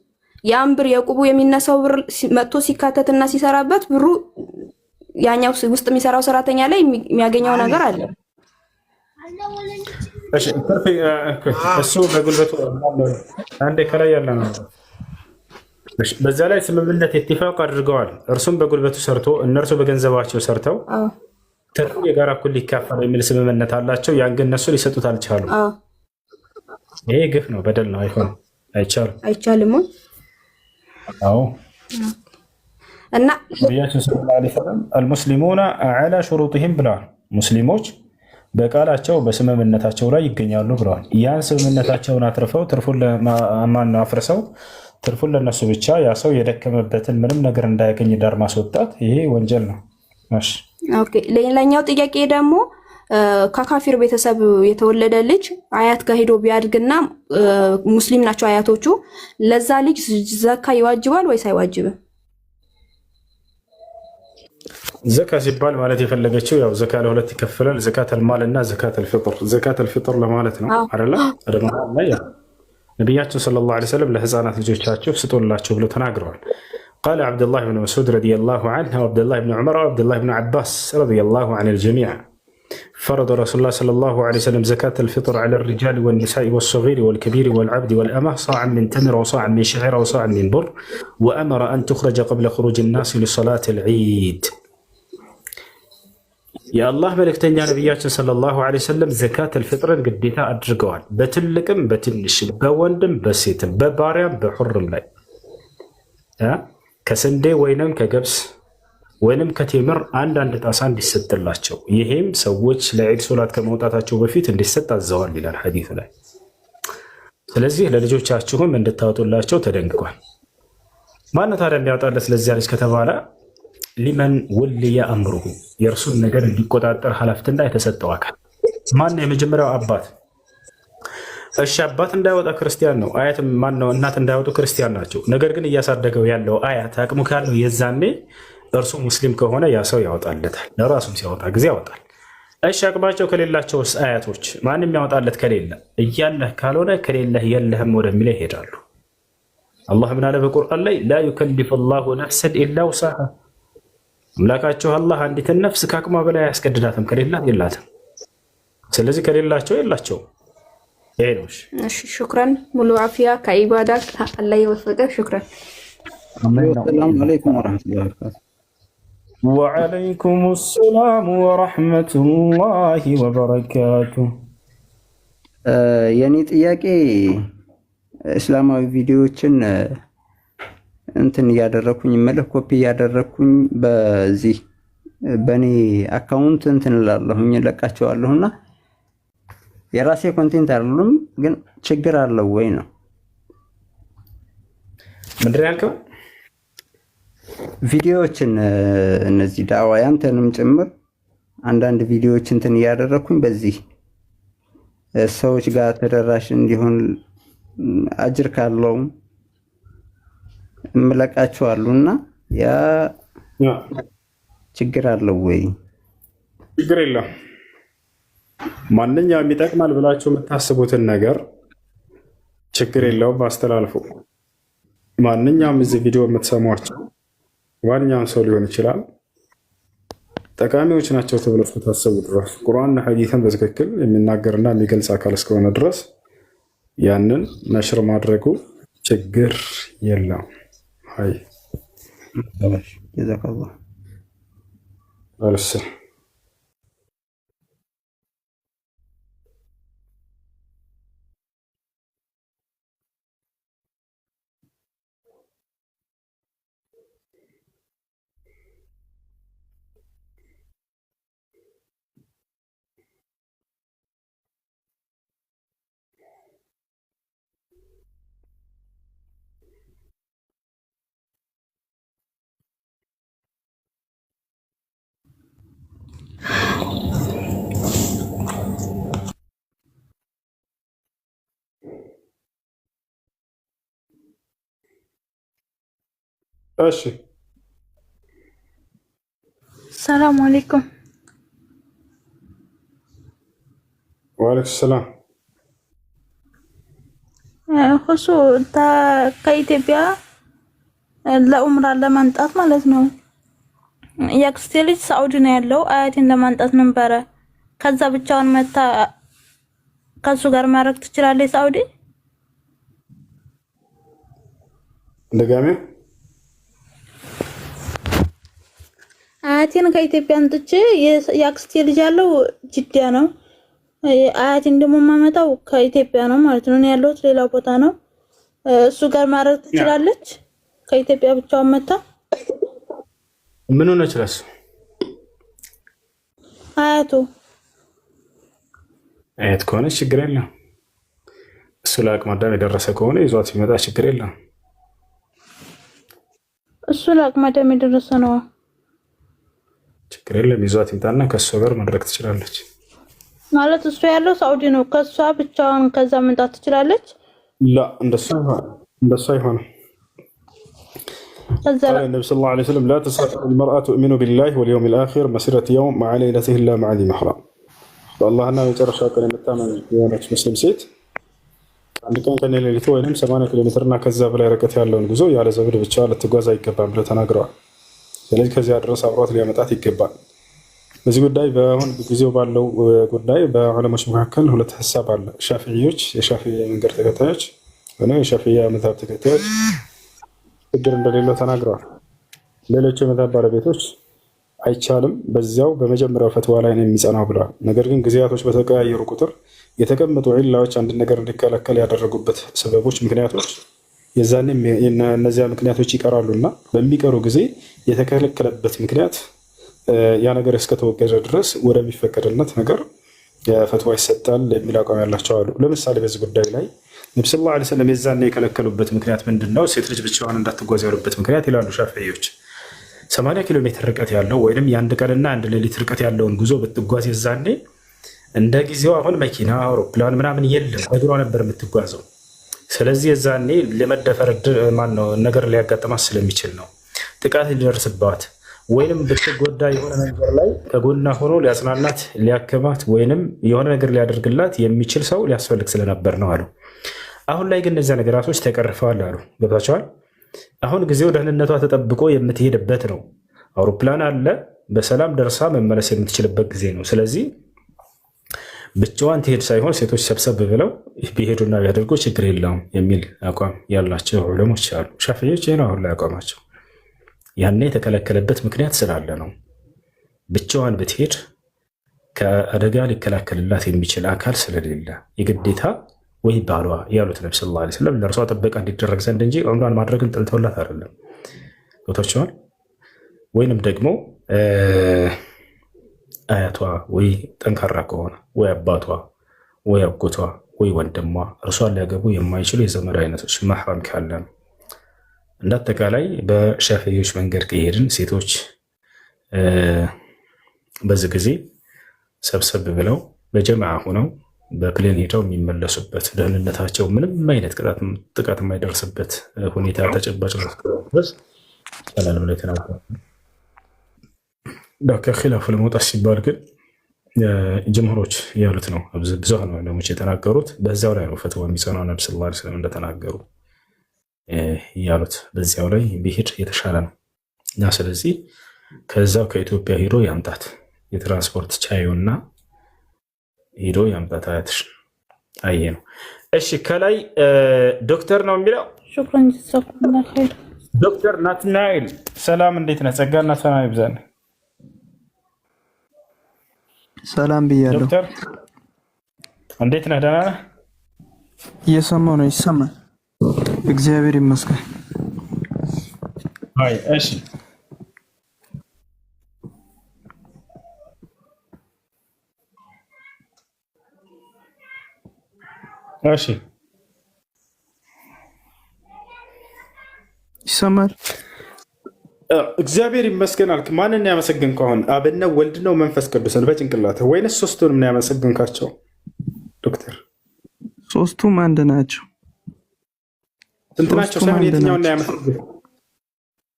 ያን ብር የቁቡ የሚነሳው ብር መጥቶ ሲካተትና ሲሰራበት ብሩ ያኛው ውስጥ የሚሰራው ሰራተኛ ላይ የሚያገኘው ነገር አለ። እሺ እሱ በጉልበቱ አንዴ ከላይ ያለ ነው። በዛ ላይ ስምምነት ኢትፋቅ አድርገዋል። እርሱም በጉልበቱ ሰርቶ እነርሱ በገንዘባቸው ሰርተው ትርፉ የጋራ እኩል ሊካፈል የሚል ስምምነት አላቸው። ያን ግን እነሱ ሊሰጡት አልቻሉም። ይሄ ግፍ ነው፣ በደል ነው። አይሆንም፣ አይቻልም። አዎ እና ነቢያችን ሰለላሁ ዐለይሂ ወሰለም አልሙስሊሙና ዐላ ሹሩጢሂም ብለዋል። ሙስሊሞች በቃላቸው በስምምነታቸው ላይ ይገኛሉ ብለዋል። ያን ስምምነታቸውን አትርፈው ትርፉን አፍርሰው ትርፉን ለነሱ ብቻ ያ ሰው የደከመበትን ምንም ነገር እንዳያገኝ ዳር ማስወጣት ይሄ ወንጀል ነው። ኦኬ። ሌላኛው ጥያቄ ደግሞ ከካፊር ቤተሰብ የተወለደ ልጅ አያት ጋር ሄዶ ቢያድግና ሙስሊም ናቸው አያቶቹ፣ ለዛ ልጅ ዘካ ይዋጅባል ወይስ አይዋጅብም? ዘካ ሲባል ማለት የፈለገችው ያው ዘካ ለሁለት ይከፈላል። ዘካተል ማል እና ዘካተል ፊጥር። ዘካተል ፊጥር ለማለት ነው አይደለ? ነቢያችን ሰለላሁ ዐለይሂ ወሰለም ለህፃናት ልጆቻቸው ስጡላቸው ብለው ተናግረዋል። قال عبد الله بن مسعود رضي الله عنه وعبد الله بن عمر وعبد الله بن عباس رضي الله عن الجميع فرض رسول الله صلى الله عليه وسلم زكاة الفطر على الرجال والنساء والصغير والكبير والعبد والأمة صاعا من تمر وصاعا من شعير وصاعا من بر وأمر أن تخرج قبل خروج الناس لصلاة العيد. يا الله ملكتني نبياتنا صلى الله عليه وسلم زكاة الفطر قديتها أدرقوان بتلكم بتنش بوندم بسيتم بباريم بحرم لي ከስንዴ ወይንም ከገብስ ወይንም ከቴምር አንድ ጣሳ እንዲሰጥላቸው ይሄም ሰዎች ለዒድ ሶላት ከመውጣታቸው በፊት እንዲሰጥ አዘዋል ይላል ሐዲሱ ላይ። ስለዚህ ለልጆቻችሁም እንድታወጡላቸው ተደንግጓል። ማነው ታዲያ እንዲያወጣለት ለዚያ ልጅ ከተባለ ሊመን ወልየ አምሩሁ የእርሱን ነገር እንዲቆጣጠር ኃላፊነት የተሰጠው አካል ማነው? የመጀመሪያው አባት። እሺ አባት እንዳይወጣ ክርስቲያን ነው። አያት ማነው? እናት እንዳይወጡ ክርስቲያን ናቸው። ነገር ግን እያሳደገው ያለው አያት አቅሙ ካለው የዛኔ እርሱ ሙስሊም ከሆነ ያ ሰው ያወጣለታል። ለራሱም ሲያወጣ ጊዜ ያወጣል። እሺ አቅማቸው ከሌላቸውስ አያቶች ማንም ያወጣለት ከሌለ እያለህ ካልሆነ ከሌለህ የለህም ወደሚለው ይሄዳሉ። አላህ ምን አለ በቁርአን ላይ ላ ዩከሊፍ ላሁ ነፍሰን ኢላ ውሳሃ። አምላካቸው አላህ አንዲትን ነፍስ ከአቅሟ በላይ አያስገድዳትም። ከሌላት የላትም። ስለዚህ ከሌላቸው የላቸውም። እሺ ሹክራን። ሙሉ አፍያ ከኢባዳ አላህ ይወፈቀ። ሹክራን። ሰላም አለይኩም ወራህመቱላሂ ወበረካቱ። ወዐለይኩም ሰላም ወራህመቱላሂ ወበረካቱ። የኔ ጥያቄ እስላማዊ ቪዲዮዎችን እንትን እያደረኩኝ መለክ ኮፒ እያደረኩኝ በዚህ በኔ አካውንት እንትን እላለሁኝ እለቃቸዋለሁና የራሴ ኮንቴንት አይደሉም፣ ግን ችግር አለው ወይ ነው? ምንድን ያልከው? ቪዲዮዎችን እነዚህ ዳዋ ያንተንም ጭምር አንዳንድ ቪዲዮዎች እንትን እያደረኩኝ በዚህ ሰዎች ጋር ተደራሽ እንዲሆን አጅር ካለው እምለቃቸዋሉና ያ ችግር አለው ወይ? ችግር የለም። ማንኛውም ይጠቅማል ብላችሁ የምታስቡትን ነገር ችግር የለውም አስተላልፉ። ማንኛውም እዚህ ቪዲዮ የምትሰሟቸው ማንኛውም ሰው ሊሆን ይችላል ጠቃሚዎች ናቸው ተብሎ እስከታሰቡ ድረስ ቁርአንና ሐዲስን በትክክል የሚናገርና የሚገልጽ አካል እስከሆነ ድረስ ያንን ነሽር ማድረጉ ችግር የለም። አይ ጀዛከላህ አርስ እሺ ሰላም አለይኩም። ወአለይኩም ሰላም። ሁሱ ከኢትዮጵያ ለኡምራ ለማንጣት ማለት ነው። የአክስቴ ልጅ ሳውዲ ነው ያለው። አያቴን ለማንጣት ነበረ። ከዛ ብቻውን መታ ከሱ ጋር ማድረግ ትችላለች ሳውዲ? እንደጋሚ አያቴን ከኢትዮጵያ አንጥቼ የአክስቴ ልጅ ያለው ጅዳ ነው። አያቴን ደግሞ ማመጣው ከኢትዮጵያ ነው ማለት ነው። እኔ ያለሁት ሌላ ቦታ ነው። እሱ ጋር ማድረግ ትችላለች? ከኢትዮጵያ ብቻውን መታ ምን ሆነች? ለሱ አያቱ አያት ከሆነ ችግር የለም። እሱ ለአቅመ አዳም የደረሰ ከሆነ ይዟት ሲመጣ ችግር የለም። እሱ ለአቅመ አዳም የደረሰ ነው። ችግር የለም። ይዟት ይምጣና ከእሱ ጋር ማድረግ ትችላለች። ማለት እሱ ያለው ሳውዲ ነው። ከሷ ብቻውን ከዛ መምጣት ትችላለች? ላ እንደሱ አይሆንም። قال النبي صلى الله عليه وسلم لا تسافر المرأة تؤمن بالله واليوم الآخر مسيرة يوم مع ليلته إلا مع ذي محرم. والله أنا يجرش أكل متامن يونس مسلم سيت عند كان ليلته وينم 8 كيلو مترنا كذاب لا ركت ያለውን ጉዞ ያለ ዘብድ ብቻ ልትጓዝ አይገባም ብለው ተናግረዋል። ስለዚህ ከዚያ ድረስ አብሯት ሊያመጣት ይገባል። በዚህ ጉዳይ በአሁን ጊዜው ባለው ጉዳይ በዑለሞች መካከል ሁለት ሐሳብ አለ። ሻፊዒዎች የሻፊዒ መንገድ ተከታዮች እና የሻፊዒ መዝሀብ ተከታዮች ችግር እንደሌለው ተናግረዋል። ሌሎች የመዝሀብ ባለቤቶች አይቻልም፣ በዚያው በመጀመሪያው ፈትዋ ላይ ነው የሚጸናው ብለዋል። ነገር ግን ጊዜያቶች በተቀያየሩ ቁጥር የተቀመጡ ዒላዎች አንድ ነገር እንዲከለከል ያደረጉበት ሰበቦች፣ ምክንያቶች የዛኔም እነዚያ ምክንያቶች ይቀራሉና በሚቀሩ ጊዜ የተከለከለበት ምክንያት ያ ነገር እስከተወገደ ድረስ ወደሚፈቀድለት ነገር ፈትዋ ይሰጣል የሚል አቋም ያላቸው አሉ። ለምሳሌ በዚህ ጉዳይ ላይ ነብዩ ሰለላሁ ዐለይሂ ወሰለም የዛኔ የከለከሉበት ምክንያት ምንድነው? ሴት ልጅ ብቻዋን እንዳትጓዝ ያሉበት ምክንያት ይላሉ ሻፊዒዎች 80 ኪሎ ሜትር ርቀት ያለው ወይንም የአንድ ቀንና አንድ ሌሊት ርቀት ያለውን ጉዞ ብትጓዝ የዛኔ እንደ ጊዜው አሁን መኪና፣ አውሮፕላን ምናምን የለም፣ በእግሯ ነበር የምትጓዘው። ስለዚህ የዛኔ ለመደፈር ማነው ነገር ሊያጋጥማት ስለሚችል ነው። ጥቃት ሊደርስባት ወይንም ብትጎዳ የሆነ ነገር ላይ ከጎና ሆኖ ሊያጽናናት ሊያከማት ወይንም የሆነ ነገር ሊያደርግላት የሚችል ሰው ሊያስፈልግ ስለነበር ነው አሉ። አሁን ላይ ግን እነዚያ ነገራቶች ተቀርፈዋል አሉ። ገብታችኋል? አሁን ጊዜው ደህንነቷ ተጠብቆ የምትሄድበት ነው። አውሮፕላን አለ፣ በሰላም ደርሳ መመለስ የምትችልበት ጊዜ ነው። ስለዚህ ብቻዋን ትሄድ ሳይሆን ሴቶች ሰብሰብ ብለው ቢሄዱና ቢያደርጉ ችግር የለውም የሚል አቋም ያላቸው ዑለሞች አሉ። ሻፊዒዎች ይህ ነው አሁን ላይ አቋማቸው። ያኔ የተከለከለበት ምክንያት ስላለ ነው። ብቻዋን ብትሄድ ከአደጋ ሊከላከልላት የሚችል አካል ስለሌለ የግዴታ ወይ ባሏ ያሉት ነብዩ ሰለላሁ ዐለይሂ ወሰለም ለእርሷ ጥበቃ እንዲደረግ ዘንድ እንጂ ዑምራን ማድረግን ጠልተውላት አይደለም። ገብቷቸዋል? ወይንም ደግሞ አያቷ ወይ ጠንካራ ከሆነ ወይ አባቷ ወይ አጎቷ ወይ ወንድሟ እርሷን ሊያገቡ የማይችሉ የዘመድ አይነቶች ማህራም ካለ ነው። እንዳጠቃላይ በሻፊዒዎች መንገድ ከሄድን ሴቶች በዚህ ጊዜ ሰብሰብ ብለው በጀማዓ ሆነው በፕሌን ሄደው የሚመለሱበት ደህንነታቸው ምንም አይነት ጥቃት የማይደርስበት ሁኔታ ተጨባጭ ድረስ ይቻላል ብለው ተናግረዋል። ከኺላፉ ለመውጣት ሲባል ግን ጀምሁሮች ያሉት ነው። ብዙሃን ዑለሞች የተናገሩት በዛው ላይ ነው። ፈትዋ የሚጸናው ነብዩ ሰለላሁ ዐለይሂ ወሰለም እንደተናገሩ ያሉት በዚያው ላይ ቢሄድ የተሻለ ነው እና ስለዚህ ከዛው ከኢትዮጵያ ሄዶ ያምጣት የትራንስፖርት ቻዩና ሄዶ ያምጣት አያትሽ። አየ ነው። እሺ ከላይ ዶክተር ነው የሚለው። ሹክራን ጀዛኩሙላህ ኸይር። ዶክተር ናትናኤል ሰላም፣ እንዴት ነህ? ጸጋና ሰላም ይብዛል። ሰላም ብያለሁ። ዶክተር እንዴት ነህ? ደህና ነህ? እየሰማሁ ነው። ይሰማል? እግዚአብሔር ይመስገን። አይ እሺ እሺ ይሰማል? እግዚአብሔር ይመስገን አልክ። ማንን ያመሰግንከው? አሁን አብነ ወልድ ነው መንፈስ ቅዱስን በጭንቅላትህ ወይንስ ሶስቱንም ነው ያመሰግንካቸው? ዶክተር ሶስቱም አንድ ናቸው። ስንት ናቸው? ሳይሆን የትኛውን ነው ያመሰግንከው?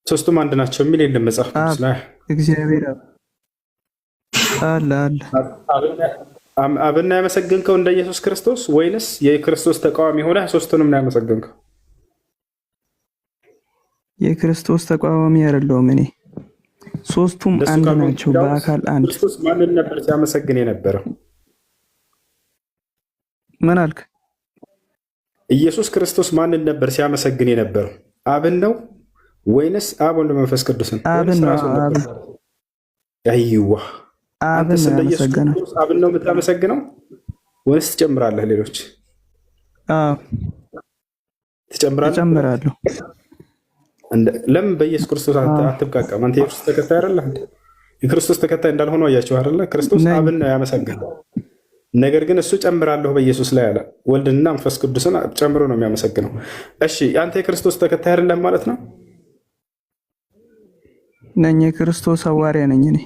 ሶስቱም አንድ ናቸው የሚል የለም መጽሐፍ ቅዱስ ላይ። እግዚአብሔር አለ አብና ያመሰግንከው እንደ ኢየሱስ ክርስቶስ ወይንስ የክርስቶስ ተቃዋሚ ሆነ ሶስቱንም ነው ያመሰግንከው? የክርስቶስ ተቃዋሚ አይደለሁም እኔ። ሶስቱም አንድ ናቸው፣ በአካል አንድ። ክርስቶስ ማንን ነበር ሲያመሰግን የነበረው? ምን አልክ? ኢየሱስ ክርስቶስ ማንን ነበር ሲያመሰግን የነበረው? አብን ነው ወይንስ አብ ወልድ መንፈስ ቅዱስን? አብን ነው። አይዋ አንተስ እንደ ኢየሱስ ክርስቶስ አብን ነው የምታመሰግነው ወይስ ትጨምራለህ? ሌሎች ትጨምራለሁ። ለምን በኢየሱስ ክርስቶስ አትብቃቃም? አንተ የክርስቶስ ተከታይ አይደለህ? የክርስቶስ ተከታይ እንዳልሆነ አያችሁ አይደለ? ክርስቶስ አብን ነው ያመሰግነው። ነገር ግን እሱ ጨምራለሁ በኢየሱስ ላይ አለ። ወልድና መንፈስ ቅዱስን ጨምሮ ነው የሚያመሰግነው። እሺ አንተ የክርስቶስ ተከታይ አይደለም ማለት ነው? ነኝ፣ የክርስቶስ ሐዋርያ ነኝ እኔ።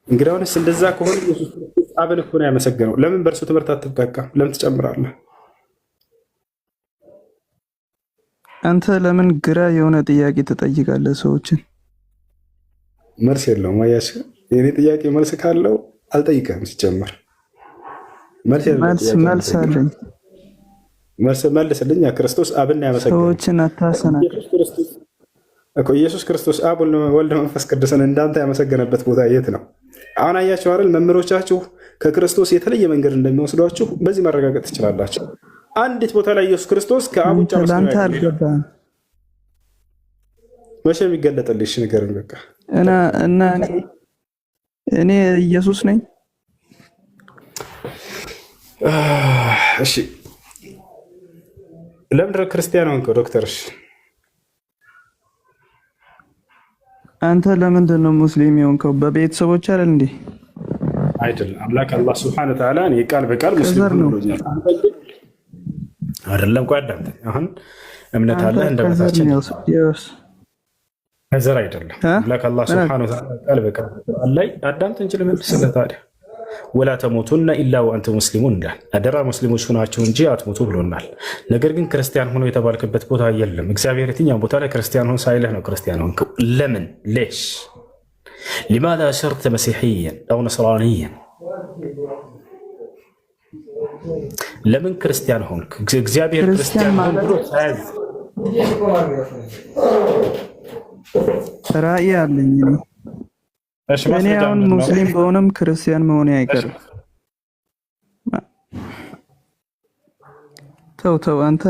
እንግዲያውንስ እንደዛ ከሆነ ኢየሱስ ክርስቶስ አብን እኮ ነው ያመሰግነው። ለምን በእርሱ ትምህርት አትብቃቃም? ለምን ትጨምራለህ? አንተ ለምን ግራ የሆነ ጥያቄ ትጠይቃለህ ሰዎችን? መልስ የለውም። አያችሁ፣ የኔ ጥያቄ መልስ ካለው አልጠይቅህም። ሲጀመር መልስ አለኝ። መልስልኝ። ክርስቶስ አብን ያመሰግነው። ሰዎችን አታሰናክ እኮ ኢየሱስ ክርስቶስ አብ ወልድ መንፈስ ቅዱስን እንዳንተ ያመሰገነበት ቦታ የት ነው? አሁን አያችሁ አይደል? መምህሮቻችሁ ከክርስቶስ የተለየ መንገድ እንደሚወስዷችሁ በዚህ ማረጋገጥ ትችላላችሁ። አንዲት ቦታ ላይ ኢየሱስ ክርስቶስ ከአብ ውጭ አልገባም። መቼ የሚገለጥልሽ ነገር በቃ እና እኔ ኢየሱስ ነኝ። እሺ ለምንድን ነው ክርስቲያን ሆንከው ዶክተርሽ? አንተ ለምንድን ነው ሙስሊም የሆንከው? በቤተሰቦች አይደል እንዴ? አይደለም። አምላክ አላህ ሱብሓነሁ ወተዓላ እኔ ቃል በቃል ሙስሊም ነው አይደለም። ቆይ አዳምጠኝ። አሁን እምነት አለ እንደምታችን ከዘር አይደለም። አምላክ አላህ ሱብሓነሁ ወተዓላ ቃል በቃል ላይ አዳምጠኝ እንጂ ልመልስልህ ታዲያ ወላ ተሞቱና ኢላ ወአንቱ ሙስሊሙን እንዳል አደራ ሙስሊሞች ሆናችሁ እንጂ አትሞቱ ብሎናል። ነገር ግን ክርስቲያን ሆኖ የተባልክበት ቦታ የለም። እግዚአብሔር የትኛው ቦታ ላይ ክርስቲያን ሆኖ ሳይልህ ነው ክርስቲያን ሆንከው? ለምን ሌሽ لماذا صرت مسيحيا او نصرانيا? ለምን ክርስቲያን ሆንክ? እግዚአብሔር ክርስቲያን ሆኖ ብሎ ሳያዝ ራእይ አለኝ ነው። እኔ አሁን ሙስሊም በሆነም ክርስቲያን መሆኔ አይቀርም። ተው አንተ።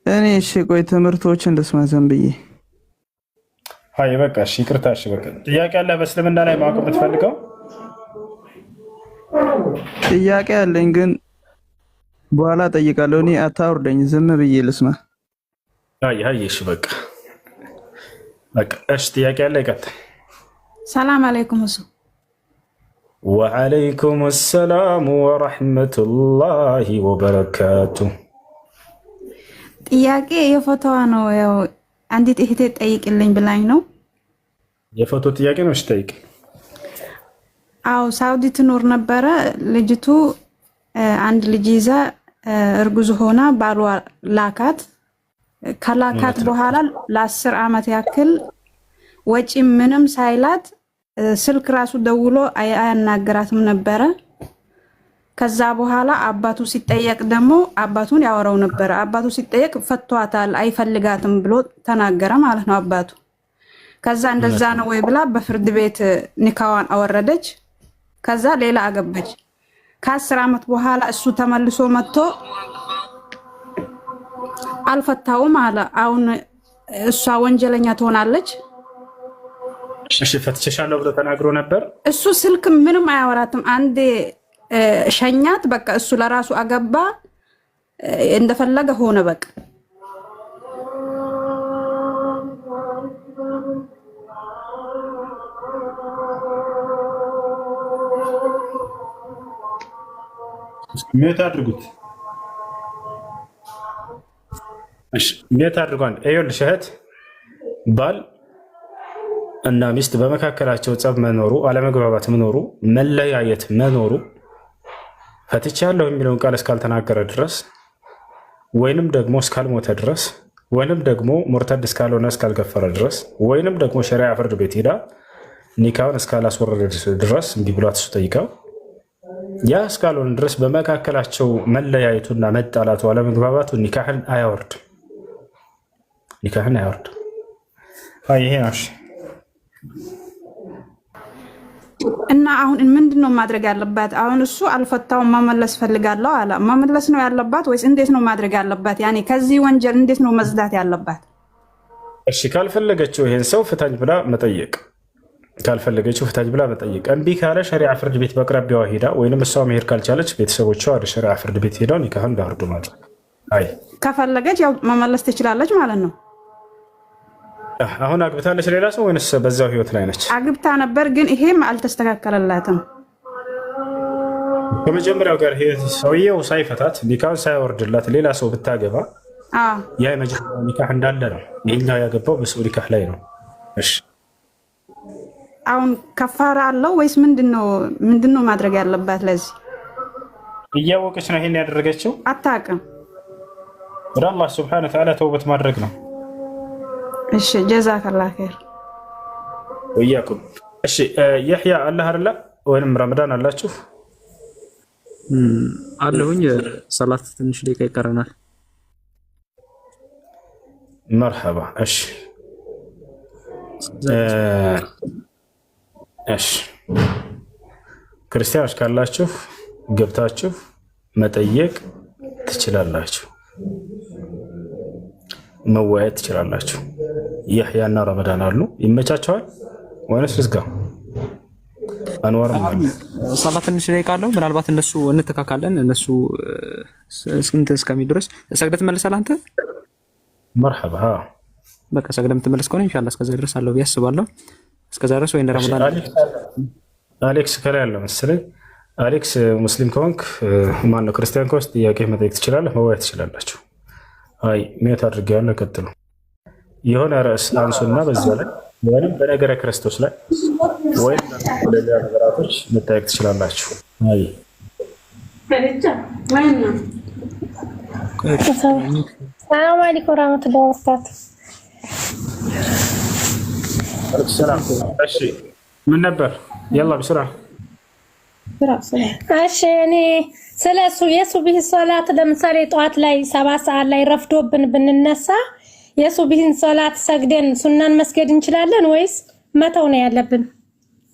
እኔ እሺ ቆይ ትምህርቶችን ልስማ ዝም ብዬ። አይ በቃ እሺ ይቅርታ። እሺ በቃ ጥያቄ አለ በእስልምና ላይ ማወቅ የምትፈልገው? ጥያቄ አለኝ ግን በኋላ ጠይቃለሁ። እኔ አታውርደኝ፣ ዝም ብዬ ልስማ። አይ እሺ በቃ እሺ ጥያቄ አለ ይቀጥል። ሰላም አለይኩም። እሱ ወአለይኩም ሰላም ወራህመቱላሂ ወበረካቱ። ጥያቄ የፎቶዋ ነው። ያው አንዲት እህቴ ጠይቅልኝ ብላኝ ነው። የፎቶ ጥያቄ ነው? እሺ ጠይቅ። አው ሳውዲ ትኖር ነበረ። ልጅቱ አንድ ልጅ ይዛ እርጉዝ ሆና ባሏ ላካት። ከላካት በኋላ ለ10 ዓመት ያክል ወጪ ምንም ሳይላት ስልክ ራሱ ደውሎ አያናገራትም ነበረ። ከዛ በኋላ አባቱ ሲጠየቅ ደግሞ አባቱን ያወራው ነበረ። አባቱ ሲጠየቅ ፈቷታል፣ አይፈልጋትም ብሎ ተናገረ ማለት ነው አባቱ። ከዛ እንደዛ ነው ወይ ብላ በፍርድ ቤት ኒካዋን አወረደች። ከዛ ሌላ አገባች። ከ10 ዓመት በኋላ እሱ ተመልሶ መጥቶ አልፈታውም አለ። አሁን እሷ ወንጀለኛ ትሆናለች። እሺ ፈትቼሻለሁ ብሎ ተናግሮ ነበር። እሱ ስልክ ምንም አያወራትም። አንዴ ሸኛት፣ በቃ እሱ ለራሱ አገባ፣ እንደፈለገ ሆነ በቃ። ሚዩት አድርጉት። እሺ ሚዩት አድርጓል። ይኸውልሽ እህት ባል እና ሚስት በመካከላቸው ጸብ መኖሩ፣ አለመግባባት መኖሩ፣ መለያየት መኖሩ ፈትቻለሁ የሚለውን ቃል እስካልተናገረ ድረስ ወይንም ደግሞ እስካልሞተ ድረስ ወይንም ደግሞ ሙርተድ እስካልሆነ እስካልከፈረ ድረስ ወይንም ደግሞ ሸሪዓ ፍርድ ቤት ሄዳ ኒካውን እስካላስወረደ ድረስ እንዲህ ብሏት እሱ ጠይቀው ያ እስካልሆነ ድረስ በመካከላቸው መለያየቱና መጣላቱ አለመግባባቱ ኒካህን አያወርድም። ይሄ ነው። እና አሁን ምንድነው ማድረግ ያለባት? አሁን እሱ አልፈታውም መመለስ ፈልጋለሁ አለ። መመለስ ነው ያለባት ወይስ እንዴት ነው ማድረግ ያለባት? ያኔ ከዚህ ወንጀል እንዴት ነው መጽዳት ያለባት? እሺ ካልፈለገችው ይሄን ሰው ፍታኝ ብላ መጠየቅ፣ እምቢ ካለ ሸሪዓ ፍርድ ቤት በአቅራቢያዋ ሄዳ ወይንም እሷ መሄድ ካልቻለች ቤተሰቦቿ ወደ ሸሪዓ ፍርድ ቤት ሄደው ኒካህን እንዳወርዱ ማድረግ። ከፈለገች ያው መመለስ ትችላለች ማለት ነው። አሁን አግብታለች ሌላ ሰው ወይንስ በዛው ህይወት ላይ ነች? አግብታ ነበር፣ ግን ይሄም አልተስተካከለላትም። ከመጀመሪያው ጋር ሰውየው ሳይፈታት ኒካህን ሳያወርድላት ሌላ ሰው ብታገባ ያ የመጀመሪያው ኒካህ እንዳለ ነው። ይሄኛው ያገባው በሰው ኒካህ ላይ ነው። እሺ አሁን ከፋራ አለው ወይስ ምንድነው ማድረግ ያለባት? ለዚህ እያወቀች ነው ይሄን ያደረገችው? አታውቅም። ወደ አላህ ሱብሓነሁ ወተዓላ ተውበት ማድረግ ነው። እሺ ጀዛከላህ ኸይር ወያኩም። እሺ የህያ አላህ አይደለ ወይንም ረመዳን አላችሁ? አለሁኝ። ሰላት ትንሽ ደቂቃ ይቀረናል። መርሐባ። እሺ ክርስቲያኖች ካላችሁ ገብታችሁ መጠየቅ ትችላላችሁ፣ መወያየት ትችላላችሁ። የህያና ረመዳን አሉ። ይመቻቸዋል ወይስ ልዝጋ? አንዋር ሰላት ትንሽ ደቂቃ አለው። ምናልባት እነሱ እንተካካለን። እነሱ ስንት እስከሚደርስ ሰግደት ትመለሳለህ አንተ? መርሐባ። በቃ ሰግደት የምትመለስ ከሆነ ኢንሻአላህ እስከዛ ድረስ አለው ብዬ አስባለሁ። እስከዛ ድረስ ወይ እንደ ረመዳን አሌክስ ከላይ ያለ መሰለኝ። አሌክስ ሙስሊም ከሆንክ ማነው ክርስቲያን ከሆንክ ጥያቄ መጠየቅ ትችላለህ፣ መወያየት ትችላላችሁ። አይ ሜት አድርጌያለሁ። ቀጥሉ። የሆነ ርዕስ አንሱና በዛ ላይ ወይም በነገረ ክርስቶስ ላይ ወይም በሌላ ነገራቶች መጠየቅ ትችላላችሁ። አይ ሰላም አለይኩም ወራህመቱላሂ ወበረካቱ። ሰላም። እሺ ምን ነበር? يلا بسرعة. እሺ እኔ ስለሱ የሱብሂ ሶላት ለምሳሌ ጠዋት ላይ 7 ሰዓት ላይ ረፍዶብን ብንነሳ የሱብሂን ሶላት ሰግደን ሱናን መስገድ እንችላለን ወይስ መተው ነው ያለብን?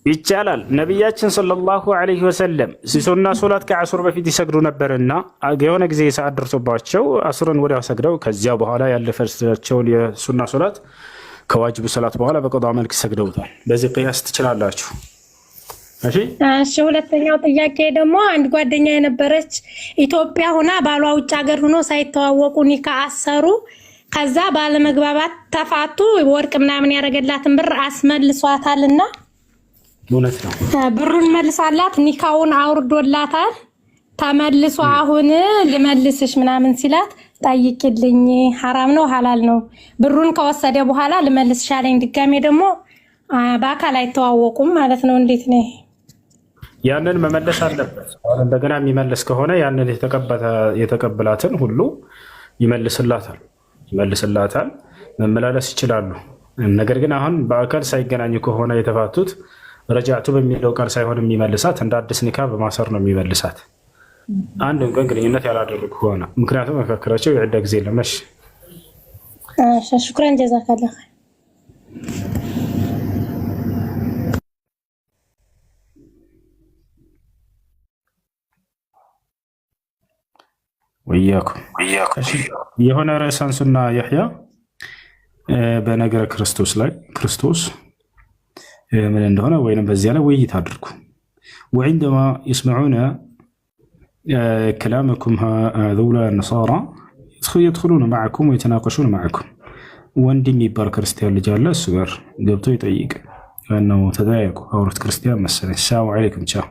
ይቻላል። ነብያችን ሰለላሁ ዐለይሂ ወሰለም ሱና ሶላት ከአሱር በፊት ይሰግዱ ነበርና የሆነ ጊዜ ሰዓት ደርሶባቸው አሱርን ወዲያው ሰግደው ከዚያ በኋላ ያለፈቻቸውን የሱና ሶላት ከዋጅብ ሶላት በኋላ በቀዷ መልክ ሰግደውታል። በዚህ ቅያስ ትችላላችሁ። እሺ ሁለተኛው ጥያቄ ደግሞ አንድ ጓደኛ የነበረች ኢትዮጵያ ሆና ባሏ ውጭ ሀገር ሆኖ ሳይተዋወቁ ኒካ አሰሩ። ከዛ ባለመግባባት ተፋቱ። ወርቅ ምናምን ያረገላትን ብር አስመልሷታልና እውነት ነው ብሩን መልሳላት ኒካውን አውርዶላታል። ተመልሶ አሁን ልመልስሽ ምናምን ሲላት ጠይቂልኝ ሐራም ነው ሐላል ነው? ብሩን ከወሰደ በኋላ ልመልስሽ አለኝ። ድጋሜ ደግሞ በአካል አይተዋወቁም ማለት ነው። እንዴት ነው? ያንን መመለስ አለበት። አሁን እንደገና የሚመልስ ከሆነ ያንን የተቀበላትን ሁሉ ይመልስላታል። መመላለስ ይችላሉ። ነገር ግን አሁን በአካል ሳይገናኙ ከሆነ የተፋቱት ረጃቱ በሚለው ቃል ሳይሆን የሚመልሳት እንደ አዲስ ኒካ በማሰር ነው የሚመልሳት። አንድ ቀን ግንኙነት ያላደረጉ ከሆነ ምክንያቱም መካከራቸው የዕዳ ጊዜ ለመሽ። ሹክራን ጀዛከላህ። ወያኩም የሆነ ርዕስ አንሱና የሕያ በነገረ ክርስቶስ ላይ ክርስቶስ ምን እንደሆነ ወይንም በዚያ ላይ ውይይት አድርጉ። وعندما يسمعون كلامكم هؤلاء النصارى يدخلون معكم ويتناقشون معكم ወንድም የሚባል ክርስቲያን ልጅ አለ። እሱ ጋር ገብቶ ይጠይቅ ነው። ተጠያየቁ። አውሩት ክርስቲያን መሰለኝ። ሰላም አለይኩም ቻው።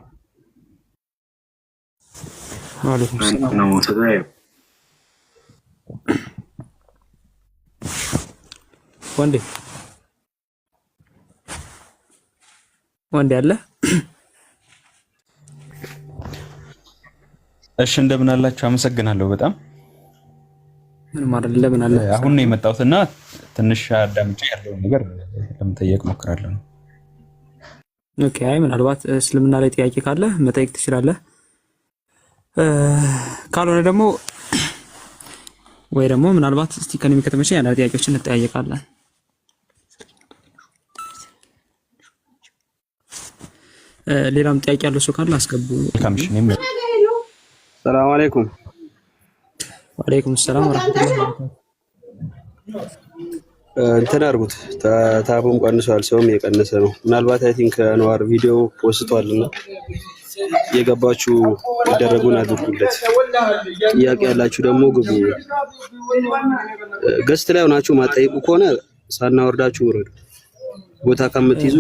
ወአለይኩም ሰላም ነው። ተጠያየቁ። ወንዴ አለ። እሺ እንደምን አላችሁ? አመሰግናለሁ በጣም ምን ማለት ለምን አለ አሁን ነው የመጣሁትና ትንሽ አዳምጬ ያለውን ነገር ለመጠየቅ ሞክራለሁ። ኦኬ። አይ ምናልባት እስልምና ላይ ጥያቄ ካለ መጠየቅ ትችላለህ። ካልሆነ ደግሞ ወይ ደግሞ ምናልባት እስቲ ከኔ ከተመቸ ያለ ጥያቄዎችን እንጠያየቃለን። ሌላም ጥያቄ ያለው ሰው ካለ አስገቡ። ሰላም አለይኩም። ወአለይኩም ሰላም ወራህመቱላሂ ወበረካቱ። እንትን አድርጉት ታቡም ቀንሷል፣ ሰውም የቀነሰ ነው። ምናልባት አይ ቲንክ አንዋር ቪዲዮ ፖስቷልና የገባችሁ ይደረጉን አድርጉለት። ጥያቄ ያላችሁ ደግሞ ግቡ። ገስት ላይ ሆናችሁ ማጠይቁ ከሆነ ሳናወርዳችሁ ወረዱ። ቦታ ከምትይዙ